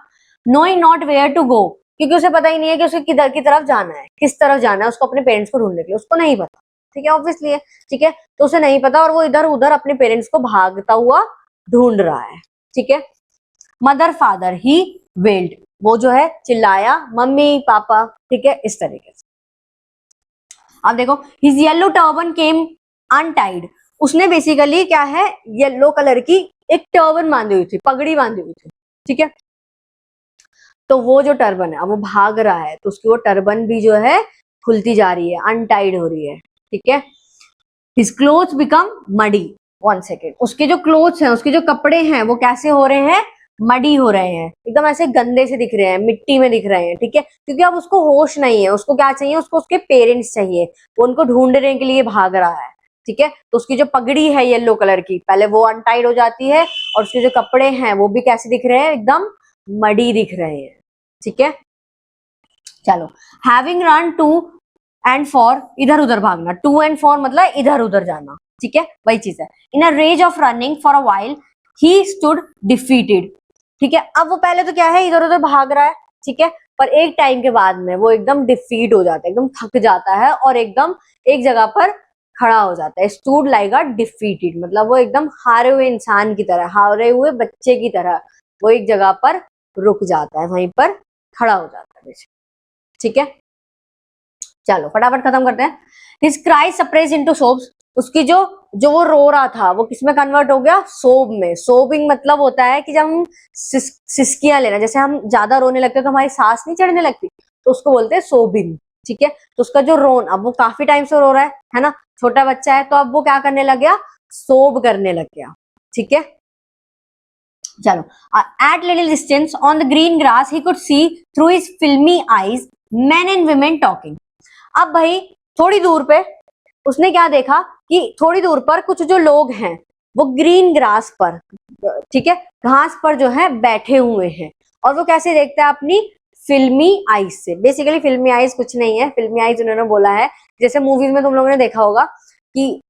Knowing not where to go, क्योंकि उसे पता ही नहीं है कि उसे किधर की तरफ जाना है, किस तरफ जाना है, उसको अपने पेरेंट्स को ढूंढने के लिए उसको नहीं पता। ठीक है, ऑब्वियसली है। ठीक है, तो उसे नहीं पता और वो इधर उधर अपने पेरेंट्स को भागता हुआ ढूंढ रहा है। ठीक है, मदर फादर ही वेल्ड, वो जो है चिल्लाया, मम्मी पापा। ठीक है, इस तरीके से। अब देखो, हिज येलो टर्बन केम अनटाइड, उसने बेसिकली क्या है येलो कलर की एक टर्बन बांधी हुई थी, पगड़ी बांधी हुई थी। ठीक है, तो वो जो टर्बन है, अब वो भाग रहा है तो उसकी वो टर्बन भी जो है खुलती जा रही है, अनटाइड हो रही है। ठीक है, his clothes become muddy, one second, उसके जो क्लोथ्स हैं, उसके जो कपड़े हैं वो कैसे हो रहे हैं, मडी हो रहे हैं, एकदम ऐसे गंदे से दिख रहे हैं, मिट्टी में दिख रहे हैं। ठीक है, क्योंकि अब उसको होश नहीं है, उसको क्या चाहिए, उसको उसके पेरेंट्स चाहिए, वो उनको ढूंढने के लिए भाग रहा है। ठीक है, तो उसकी जो पगड़ी है येलो कलर की, पहले वो अनटाइड हो जाती है और उसके जो कपड़े हैं वो भी कैसे दिख रहे हैं, एकदम मडी दिख रहे हैं। ठीक है, चलो, having run to and fro, इधर उधर भागना, टू एंड फॉर मतलब इधर उधर जाना। ठीक है, वही चीज है। In a rage of running for a while he stood defeated. ठीक है, अब वो पहले तो क्या है इधर उधर भाग रहा है। ठीक है, पर एक टाइम के बाद में वो एकदम डिफीट हो जाता है, एकदम थक जाता है और एकदम एक जगह पर खड़ा हो जाता है। स्टूड लाइक अ डिफीटेड मतलब वो एकदम हारे हुए इंसान की तरह, हारे हुए बच्चे की तरह वो एक जगह पर रुक जाता है, वहीं पर खड़ा हो जाता है। ठीक है, चलो फटाफट खत्म करते हैं। हिज क्राई सप्रेस इनटू सोब्स, उसकी जो वो रो रहा था वो किसमें कन्वर्ट हो गया, सोब में। सोबिंग मतलब होता है कि जब हम सिसकियां लेना, जैसे हम ज्यादा रोने लगते हैं तो हमारी सांस नहीं चढ़ने लगती, तो उसको बोलते हैं सोबिंग। ठीक है, तो उसका जो रोन, अब वो काफी टाइम से रो रहा है ना, छोटा बच्चा है, तो अब वो क्या करने लग गया, सोब करने लग गया। ठीक है, चलो, at little distance on the green grass he could see through his filmy eyes men and women talking। अब भाई थोड़ी दूर पे उसने क्या देखा कि थोड़ी दूर पर कुछ जो लोग हैं वो ग्रीन ग्रास पर, ठीक है, घास पर जो है बैठे हुए हैं, और वो कैसे देखता है, अपनी फिल्मी आईज से। बेसिकली फिल्मी आईज कुछ नहीं है, फिल्मी आईज उन्होंने बोला है जैसे मूवीज में तुम लोगों ने देखा होगा कि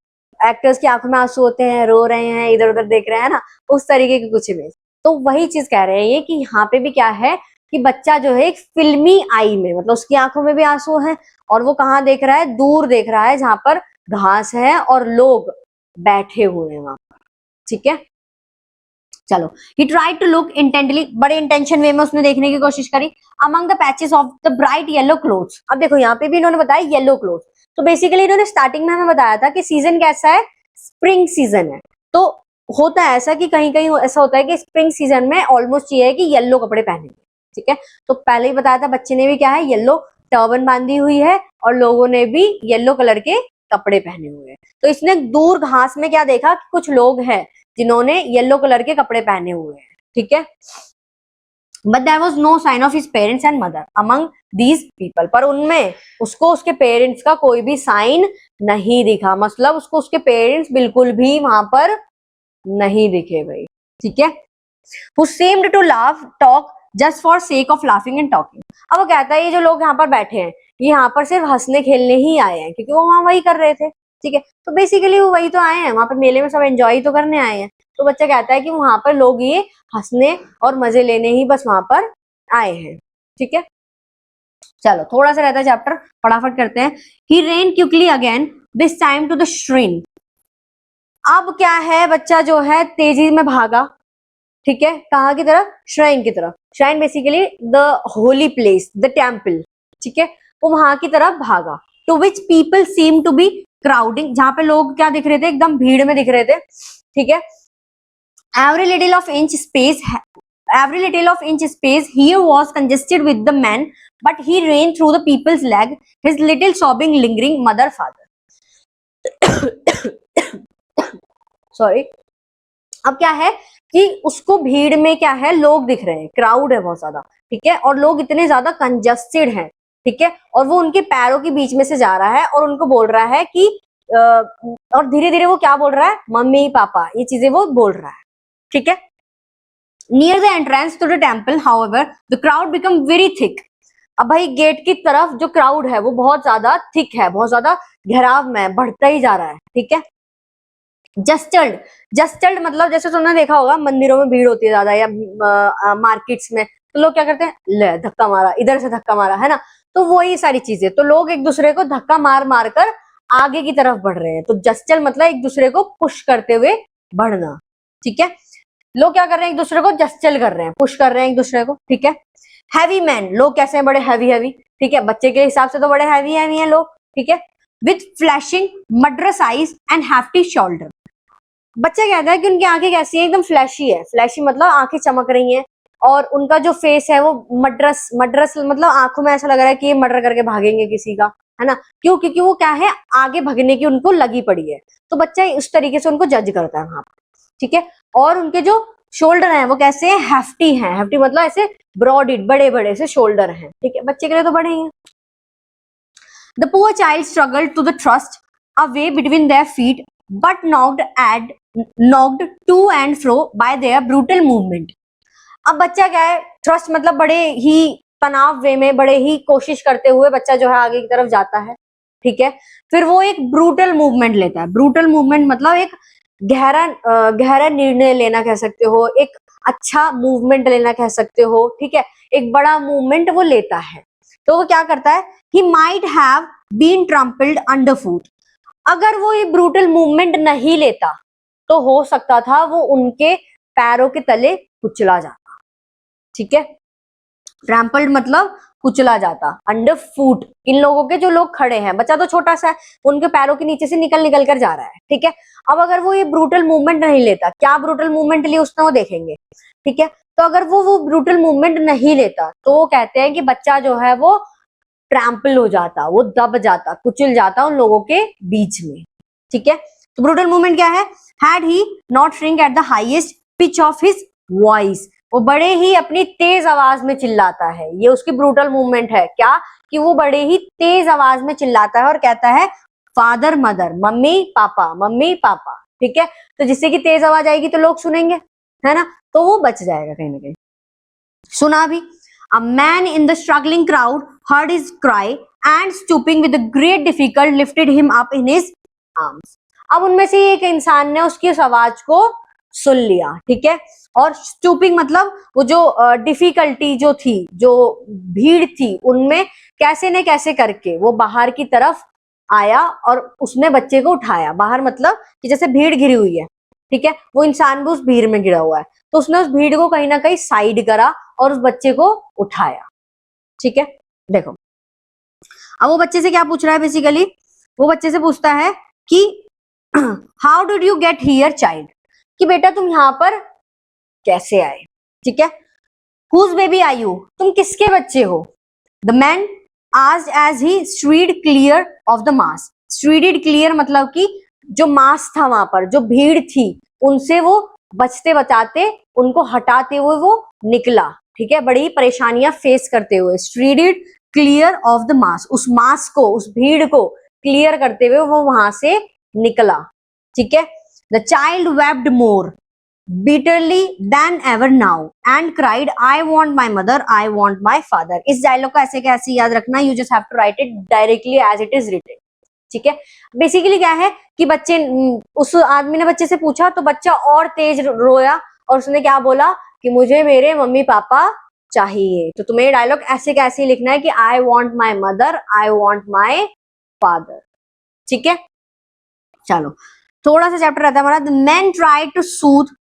एक्टर्स की आंखों में आंसू होते हैं, रो रहे हैं, इधर उधर देख रहे हैं ना, उस तरीके की कुछ इमेज। तो वही चीज कह रहे हैं ये कि यहाँ पे भी क्या है कि बच्चा जो है एक फिल्मी आई में, मतलब उसकी आंखों में भी आंसू है और वो कहाँ देख रहा है, दूर देख रहा है जहां पर घास है और लोग बैठे हुए हैं वहां पर। ठीक है, चलो, he tried to look intently, बड़े इंटेंशन वे में उसने देखने की कोशिश करी। Among the patches of the bright yellow clothes, अब देखो यहाँ पे भी इन्होंने बताया येलो क्लोथ्स, तो बेसिकली इन्होंने स्टार्टिंग में हमें बताया था कि सीजन कैसा है, स्प्रिंग सीजन है, तो होता है ऐसा कि कहीं कहीं ऐसा होता है कि स्प्रिंग सीजन में ऑलमोस्ट ये है कि येलो कपड़े पहनेंगे, ठीक है। तो पहले ही बताया था, बच्चे ने भी क्या है, येलो टर्बन बांधी हुई है और लोगों ने भी येलो कलर के कपड़े पहने हुए हैं। तो इसने दूर घास में क्या देखा कि कुछ लोग हैं जिन्होंने येलो कलर के कपड़े पहने हुए हैं, ठीक है। But there was no sign of his parents and mother among these people, पर उनमें उसको उसके पेरेंट्स का कोई भी साइन नहीं दिखा, मतलब उसको उसके पेरेंट्स बिल्कुल भी वहां पर नहीं दिखे भाई, ठीक है। Who seemed to laugh, talk just for sake of laughing and talking. अब वो कहता है ये जो लोग यहाँ पर बैठे हैं, ये यहाँ पर सिर्फ हंसने खेलने ही आए हैं, क्योंकि वो वहां वही कर रहे थे, ठीक है। तो बेसिकली वो वही तो आए हैं, वहां पर मेले में सब एंजॉय तो करने आए हैं। तो बच्चा कहता है कि वहां पर लोग ये हंसने और मजे लेने ही बस वहां पर आए हैं, ठीक है। चलो थोड़ा सा रहता है चैप्टर, फटाफट करते हैं। He ran quickly again, this time to the shrine. अब क्या है, बच्चा जो है तेजी में भागा, ठीक है, कहाँ की तरफ, श्राइन की तरफ। Shrine basically the holy place, the temple, ठीक है। वो वहां की तरफ भागा। To which people seem to be crowding, जहां पे लोग क्या दिख रहे थे, एकदम भीड़ में दिख रहे थे, ठीक है। Every little of inch space here was congested with the men, but he ran through the people's leg, his little sobbing lingering mother father. Sorry. अब क्या है कि उसको भीड़ में क्या है, लोग दिख रहे हैं, क्राउड है बहुत ज्यादा, ठीक है, और लोग इतने ज्यादा कंजस्टेड हैं, ठीक है, और वो उनके पैरों के बीच में से जा रहा है और उनको बोल रहा है कि और धीरे धीरे वो क्या बोल रहा है, मम्मी पापा, ये चीजें वो बोल रहा है, ठीक है। Near the entrance to the temple however the crowd become very thick. अब भाई गेट की तरफ जो क्राउड है वो बहुत ज्यादा थिक है, बहुत ज्यादा घेराव में बढ़ता ही जा रहा है, ठीक है। जस्टल्ड मतलब जैसे तुमने देखा होगा मंदिरों में भीड़ होती है ज्यादा, या मार्केट्स में, तो लोग क्या करते हैं, ले धक्का मारा, इधर से धक्का मारा, है ना। तो वही सारी चीजें, तो लोग एक दूसरे को धक्का मार मार कर आगे की तरफ बढ़ रहे हैं। तो जस्टल मतलब एक दूसरे को पुश करते हुए बढ़ना, ठीक है। लोग क्या कर रहे हैं, एक दूसरे को जस्टल कर रहे हैं, पुश कर रहे हैं एक दूसरे को, ठीक है। हैवी मैन, लोग कैसे हैं, बड़े हैवी, ठीक है, बच्चे के हिसाब से तो बड़े हैवी हैं लोग, ठीक है। With flashing murderous eyes and hefty shoulder. बच्चा कहता है कि उनकी आंखें कैसी है, एकदम फ्लैशी है, फ्लैशी मतलब आंखें चमक रही हैं, और उनका जो फेस है वो मड्रस मतलब आंखों में ऐसा लग रहा है कि ये मर्डर करके भागेंगे किसी का, है ना। क्यों, क्योंकि वो क्या है, आगे भगने की उनको लगी पड़ी है। तो बच्चा उस तरीके से उनको जज करता है वहां पर, ठीक है। और उनके जो शोल्डर हैं वो कैसे हैं, हैफ्टी हैं, हैफ्टी मतलब ऐसे ब्रॉडेड, बड़े बड़े से शोल्डर हैं, ठीक है, बच्चे के लिए तो बड़े ही हैं। The poor child struggled to the thrust a way between their feet but knocked to and fro by their brutal movement. अब बच्चा क्या है, थ्रस्ट मतलब बड़े ही तनाव वे में, बड़े ही कोशिश करते हुए बच्चा जो है आगे की तरफ जाता है, ठीक है। फिर वो एक ब्रूटल मूवमेंट लेता है। ब्रूटल मूवमेंट मतलब एक गहरा निर्णय लेना कह सकते हो, एक अच्छा मूवमेंट लेना कह सकते हो, ठीक है, एक बड़ा मूवमेंट वो लेता है। तो वो क्या करता है, he might have been trampled underfoot. अगर वो ये ब्रूटल मूवमेंट नहीं लेता तो हो सकता था वो उनके पैरों के तले कुचला जाता, ठीक है। ट्रैम्पल्ड मतलब कुचला जाता, अंडर फुट, इन लोगों के जो लोग खड़े हैं, बच्चा तो छोटा सा है, उनके पैरों के नीचे से निकल कर जा रहा है, ठीक है। अब अगर वो ये ब्रूटल मूवमेंट नहीं लेता, क्या ब्रूटल मूवमेंट लिए उसने वो देखेंगे, ठीक है। तो अगर वो ब्रूटल मूवमेंट नहीं लेता तो वो कहते हैं कि बच्चा जो है वो ट्रैम्पल हो जाता, वो दब जाता, कुचल जाता उन लोगों के बीच में, ठीक है। तो ब्रूटल मूवमेंट क्या है, had he not shrink at the highest pitch of his voice, वो बड़े ही अपनी तेज आवाज में चिल्लाता है, ये उसकी ब्रूटल मूवमेंट है, क्या कि वो बड़े ही तेज आवाज में चिल्लाता है और कहता है फादर मदर, मम्मी पापा, ठीक है। तो जिससे कि तेज आवाज आएगी तो लोग सुनेंगे, है ना, तो वो बच जाएगा कहीं ना कहीं। सुना भी। A man in the struggling crowd heard his cry and stooping with a great difficulty lifted him up in his arms. अब उनमें से एक इंसान ने उसकी उस आवाज को सुन लिया, ठीक है। और स्टूपिंग मतलब वो जो डिफिकल्टी जो थी, जो भीड़ थी, उनमें कैसे न कैसे करके वो बाहर की तरफ आया और उसने बच्चे को उठाया। बाहर मतलब कि जैसे भीड़ घिरी हुई है, ठीक है, वो इंसान भी उस भीड़ में घिरा हुआ है, तो उसने उस भीड़ को कहीं ना कहीं साइड करा और उस बच्चे को उठाया, ठीक है। देखो अब वो बच्चे से क्या पूछ रहा है, बेसिकली वो बच्चे से पूछता है कि how did you get here child, कि बेटा तुम यहाँ पर कैसे आए, ठीक है। हुज बेबी आर यू, तुम किसके बच्चे हो। The man asked as he strode clear of the mass, strided clear मतलब कि जो मास था वहां पर, जो भीड़ थी उनसे वो बचते बचाते, उनको हटाते हुए वो निकला, ठीक है, बड़ी परेशानियां फेस करते हुए। स्ट्रीडेड क्लियर ऑफ द मास, उस मास को, उस भीड़ को क्लियर करते हुए वो वहां से निकला, ठीक है। The child vaped more bitterly than ever now and cried, I want my mother, I want my father। इस डायलॉग का ऐसे कैसे याद रखना, you just have to write it directly as it is written, ठीक है। बेसिकली क्या है कि बच्चे, उस आदमी ने बच्चे से पूछा तो बच्चा और तेज रोया और उसने क्या बोला कि मुझे मेरे मम्मी पापा चाहिए। तो तुम्हें डायलॉग ऐसे कैसे लिखना है कि I want my mother, I want my father, ठीक है। चलो थोड़ा सा चैप्टर रहता है हमारा। The man tried to soothe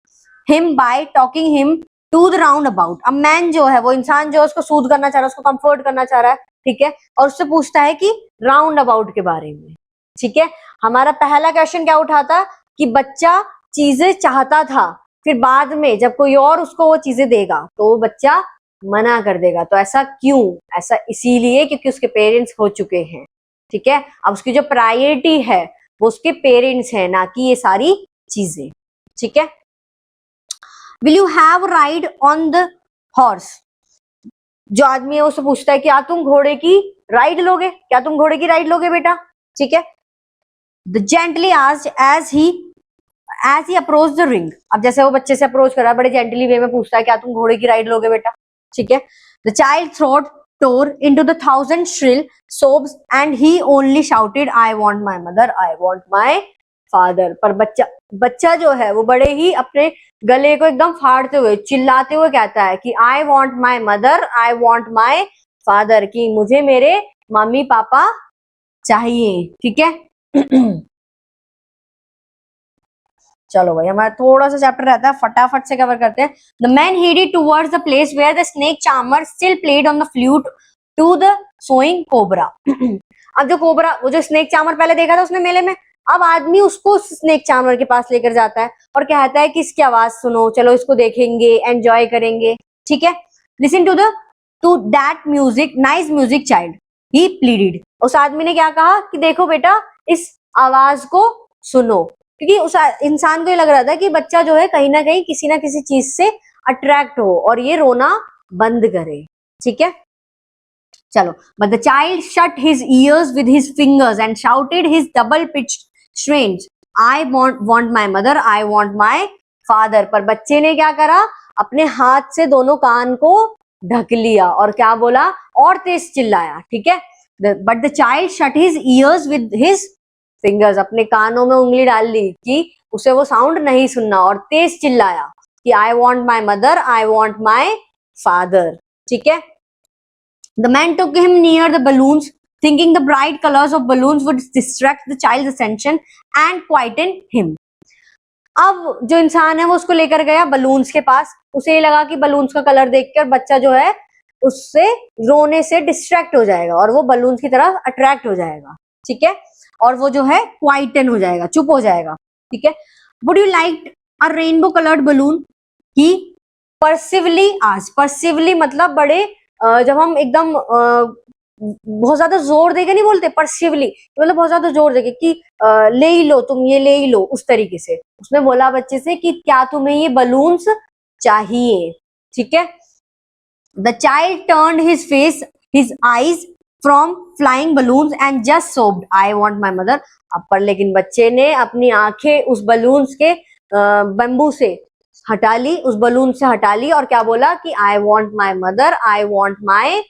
him by talking him to the roundabout। अब मैन जो है, वो इंसान जो है उसको सूद करना चाह रहा है, उसको कंफर्ट करना चाह रहा है, ठीक है, और उससे पूछता है कि राउंड अबाउट के बारे में, ठीक है। हमारा पहला क्वेश्चन क्या उठा था कि बच्चा चीजें चाहता था, फिर बाद में जब कोई और उसको वो चीजें देगा तो वो बच्चा मना कर देगा। तो ऐसा क्यों, ऐसा इसीलिए क्योंकि उसके पेरेंट्स हो चुके हैं, ठीक है। अब उसकी जो प्रायोरिटी है वो उसके पेरेंट्स है, ना कि ये सारी चीजें, ठीक है। Will you have ride on the horse? जो आदमी है उससे पूछता है कि क्या तुम घोड़े की राइड लोगे, क्या तुम घोड़े की राइड लोगे बेटा, ठीक है। The gently asked as he approached the ring। अब जैसे वो बच्चे से अप्रोच कर रहा है, बड़े जेंटली वे में पूछता है क्या तुम घोड़े की राइड लोगे बेटा, ठीक है। The child throat tore into the thousand shrill sobs and he only shouted, I want my mother, I want my father. पर बच्चा जो है वो बड़े ही अपने गले को एकदम फाड़ते हुए, चिल्लाते हुए कहता है कि I want my mother, I want my father, कि मुझे मेरे मम्मी पापा चाहिए, ठीक है। चलो भाई हमारा थोड़ा सा चैप्टर रहता है, फटाफट से कवर करते हैं। The man headed towards the place where the snake charmer still played on the flute to the sewing cobra। अब जो कोबरा, वो जो स्नेक चार्मर पहले देखा था उसने मेले में, अब आदमी उसको स्नेक चार्मर के पास लेकर जाता है और कहता है कि इसकी आवाज सुनो, चलो इसको देखेंगे, एंजॉय करेंगे, ठीक है। Listen to that music, nice music child, he pleaded. उस आदमी ने क्या कहा कि देखो बेटा इस आवाज को सुनो, क्योंकि उस इंसान को ये लग रहा था कि बच्चा जो है कहीं ना कहीं किसी ना किसी चीज से अट्रैक्ट हो और ये रोना बंद करे, ठीक है। चलो, but the child shut his ears with his fingers and shouted his double pitched strains, I want my mother, I want my father। पर बच्चे ने क्या करा, अपने हाथ से दोनों कान को ढक लिया और क्या बोला, और तेज चिल्लाया, ठीक है। But the child shut his ears with his fingers, अपने कानों में उंगली डाल ली कि उसे वो साउंड नहीं सुनना, और तेज चिल्लाया कि I want my mother, I want my father, ठीक है। The man took him near the balloons, thinking the bright colors of balloons would distract the child's attention and quieten him। अब जो इंसान है वो उसको लेकर गया बलून्स के पास, उसे ये लगा कि बलून्स का कलर देखकर बच्चा जो है उससे रोने से डिस्ट्रैक्ट हो जाएगा और वो बलून्स की तरफ अट्रैक्ट हो जाएगा, ठीक है, और वो जो है क्वाइटन हो जाएगा, चुप हो जाएगा, ठीक है। Would you like a rainbow colored balloon? He persively asked। persively मतलब बड़े जब हम एकदम बहुत ज्यादा जोर देके नहीं बोलते, परसिवली मतलब बहुत ज्यादा जोर देके कि ले ही लो तुम, ये ले ही लो, उस तरीके से उसने बोला बच्चे से कि क्या तुम्हें ये बलून्स चाहिए, ठीक है। The child turned his face, his eyes from flying balloons and just sobbed, I want my mother. अब पर लेकिन बच्चे ने अपनी आंखें उस बलून्स के बम्बू से हटा ली, उस बलून से हटा ली और क्या बोला कि I want my mother, I want my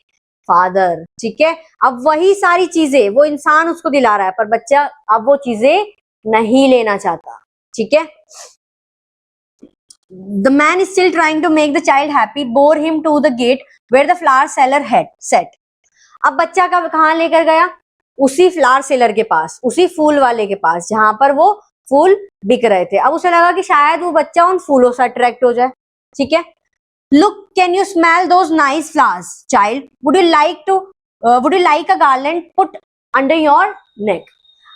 father, ठीक है। अब वही सारी चीजें वो इंसान उसको दिला रहा है, पर बच्चा अब वो चीजें नहीं लेना चाहता, ठीक है। The man is still trying to make the child happy, bore him to the gate where the flower seller had set. अब बच्चा का कहाँ लेकर गया, उसी फ्लावर सेलर के पास, उसी फूल वाले के पास जहां पर वो फूल बिक रहे थे। अब उसे लगा कि शायद वो बच्चा उन फूलों से अट्रैक्ट हो जाए, ठीक है। Look, can you smell those nice flowers child, would you like a garland put under your neck.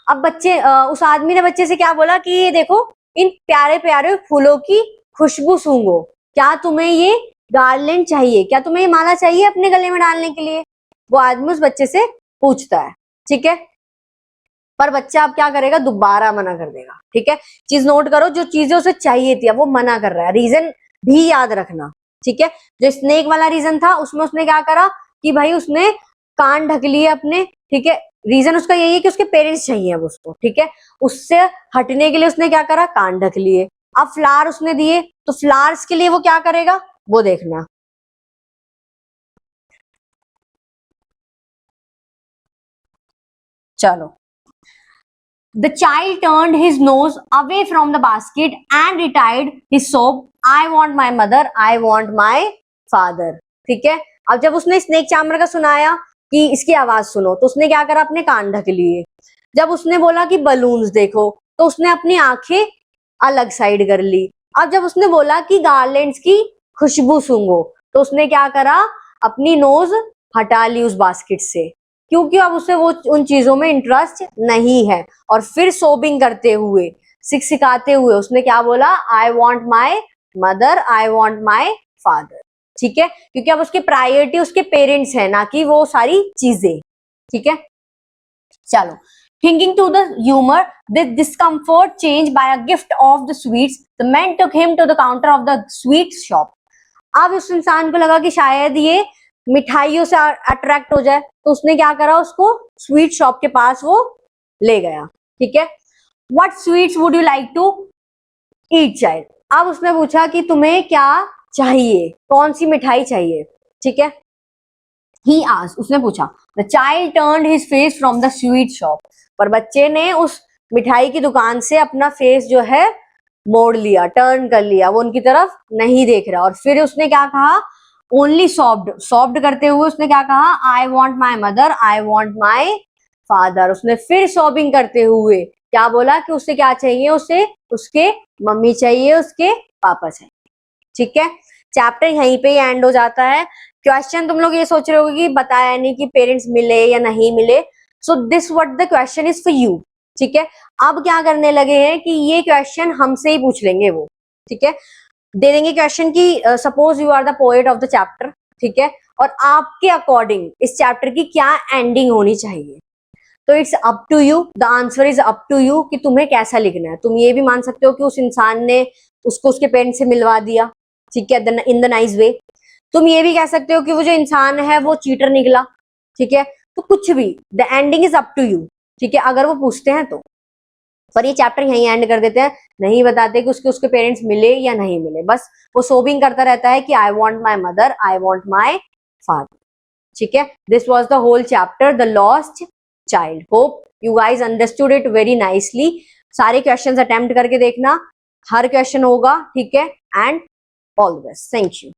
अब बच्चे उस आदमी ने बच्चे से क्या बोला कि ये देखो इन प्यारे प्यारे फूलों की खुशबू सूंघो, क्या तुम्हें ये गार्लैंड चाहिए, क्या तुम्हें ये माला चाहिए अपने गले में डालने के लिए? वो आदमी उस बच्चे से पूछता है, ठीक है। पर बच्चा अब क्या करेगा, दोबारा मना कर देगा, ठीक है। चीज नोट करो, जो चीजें उसे चाहिए थी अब वो मना कर रहा है, रीजन भी याद रखना, ठीक है। जो स्नेक वाला रीजन था उसमें उसने क्या करा कि भाई उसने कान ढक लिए अपने, ठीक है। रीजन उसका यही है कि उसके पेरेंट्स चाहिए अब उसको, ठीक है। उससे हटने के लिए उसने क्या करा, कान ढक लिए। अब फ्लावर उसने दिए तो फ्लावर्स के लिए वो क्या करेगा वो देखना। चलो, the child turned his nose away from the basket and retired his sob, I want my mother, I want my father, ठीक है। अब जब उसने स्नेक चार्मर का सुनाया कि इसकी आवाज सुनो तो उसने क्या करा, अपने कान ढक लिए। जब उसने बोला कि बलून्स देखो तो उसने अपनी आंखें अलग साइड कर ली। अब जब उसने बोला कि गार्लैंड्स की खुशबू सूंघो तो उसने क्या करा, अपनी नोज हटा ली उस बास्केट से, क्योंकि अब उसे वो उन चीजों में इंटरेस्ट नहीं है। और फिर सोबिंग करते हुए, सिखाते हुए उसने क्या बोला, आई want my mother, I want my father, ठीक है। क्योंकि अब उसकी प्रायोरिटी उसके पेरेंट्स है, ना कि वो सारी चीजें, ठीक है। चलो, thinking to the humor, the discomfort changed by a gift of the sweets, the man took him to the counter of the sweet shop. अब उस इंसान को लगा कि शायद ये मिठाइयों से अट्रैक्ट हो जाए, तो उसने क्या करा, उसको स्वीट शॉप के पास वो ले गया, ठीक है। What sweets would you like to eat child? अब उसने पूछा कि तुम्हें क्या चाहिए, कौन सी मिठाई चाहिए, ठीक है। ही आस्क्ड, उसने पूछा। The child turned his face from the sweet shop, पर बच्चे ने उस मिठाई की दुकान से अपना फेस जो है मोड़ लिया, टर्न कर लिया, वो उनकी तरफ नहीं देख रहा। और फिर उसने क्या कहा, ओनली सॉफ्ट सॉफ्ट करते हुए उसने क्या कहा, आई want my mother, I want my father. उसने फिर सॉबिंग करते हुए क्या बोला कि उसे क्या चाहिए, उसे उसके मम्मी चाहिए, उसके पापा चाहिए, ठीक है। चैप्टर यहीं पे ही एंड हो जाता है। क्वेश्चन तुम लोग ये सोच रहे हो कि बताया नहीं कि पेरेंट्स मिले या नहीं मिले, so this what the question is for you, ठीक है। अब क्या करने लगे हैं कि ये क्वेश्चन हमसे ही पूछ लेंगे वो, ठीक है। दे देंगे क्वेश्चन की suppose you are the poet of the chapter, ठीक है, और आपके अकॉर्डिंग इस चैप्टर की क्या एंडिंग होनी चाहिए। तो it's up to you, the answer is up to you कि तुम्हें कैसा लिखना है। तुम ये भी मान सकते हो कि उस इंसान ने उसको उसके पेरेंट्स से मिलवा दिया, ठीक है, इन द नाइस वे। तुम ये भी कह सकते हो कि वो जो इंसान है वो चीटर निकला, ठीक है। तो कुछ भी, the ending is up to you, ठीक है, अगर वो पूछते हैं तो। पर ये चैप्टर यहीं एंड कर देते हैं, नहीं बताते कि उसके पेरेंट्स मिले या नहीं मिले, बस वो सोबिंग करता रहता है कि I want my mother, I want my father, ठीक है। This was the whole chapter, the lost child. Hope you guys understood it very nicely. सारे क्वेश्चंस अटेम्प्ट करके देखना, हर क्वेश्चन होगा, ठीक है। And all the best, thank you.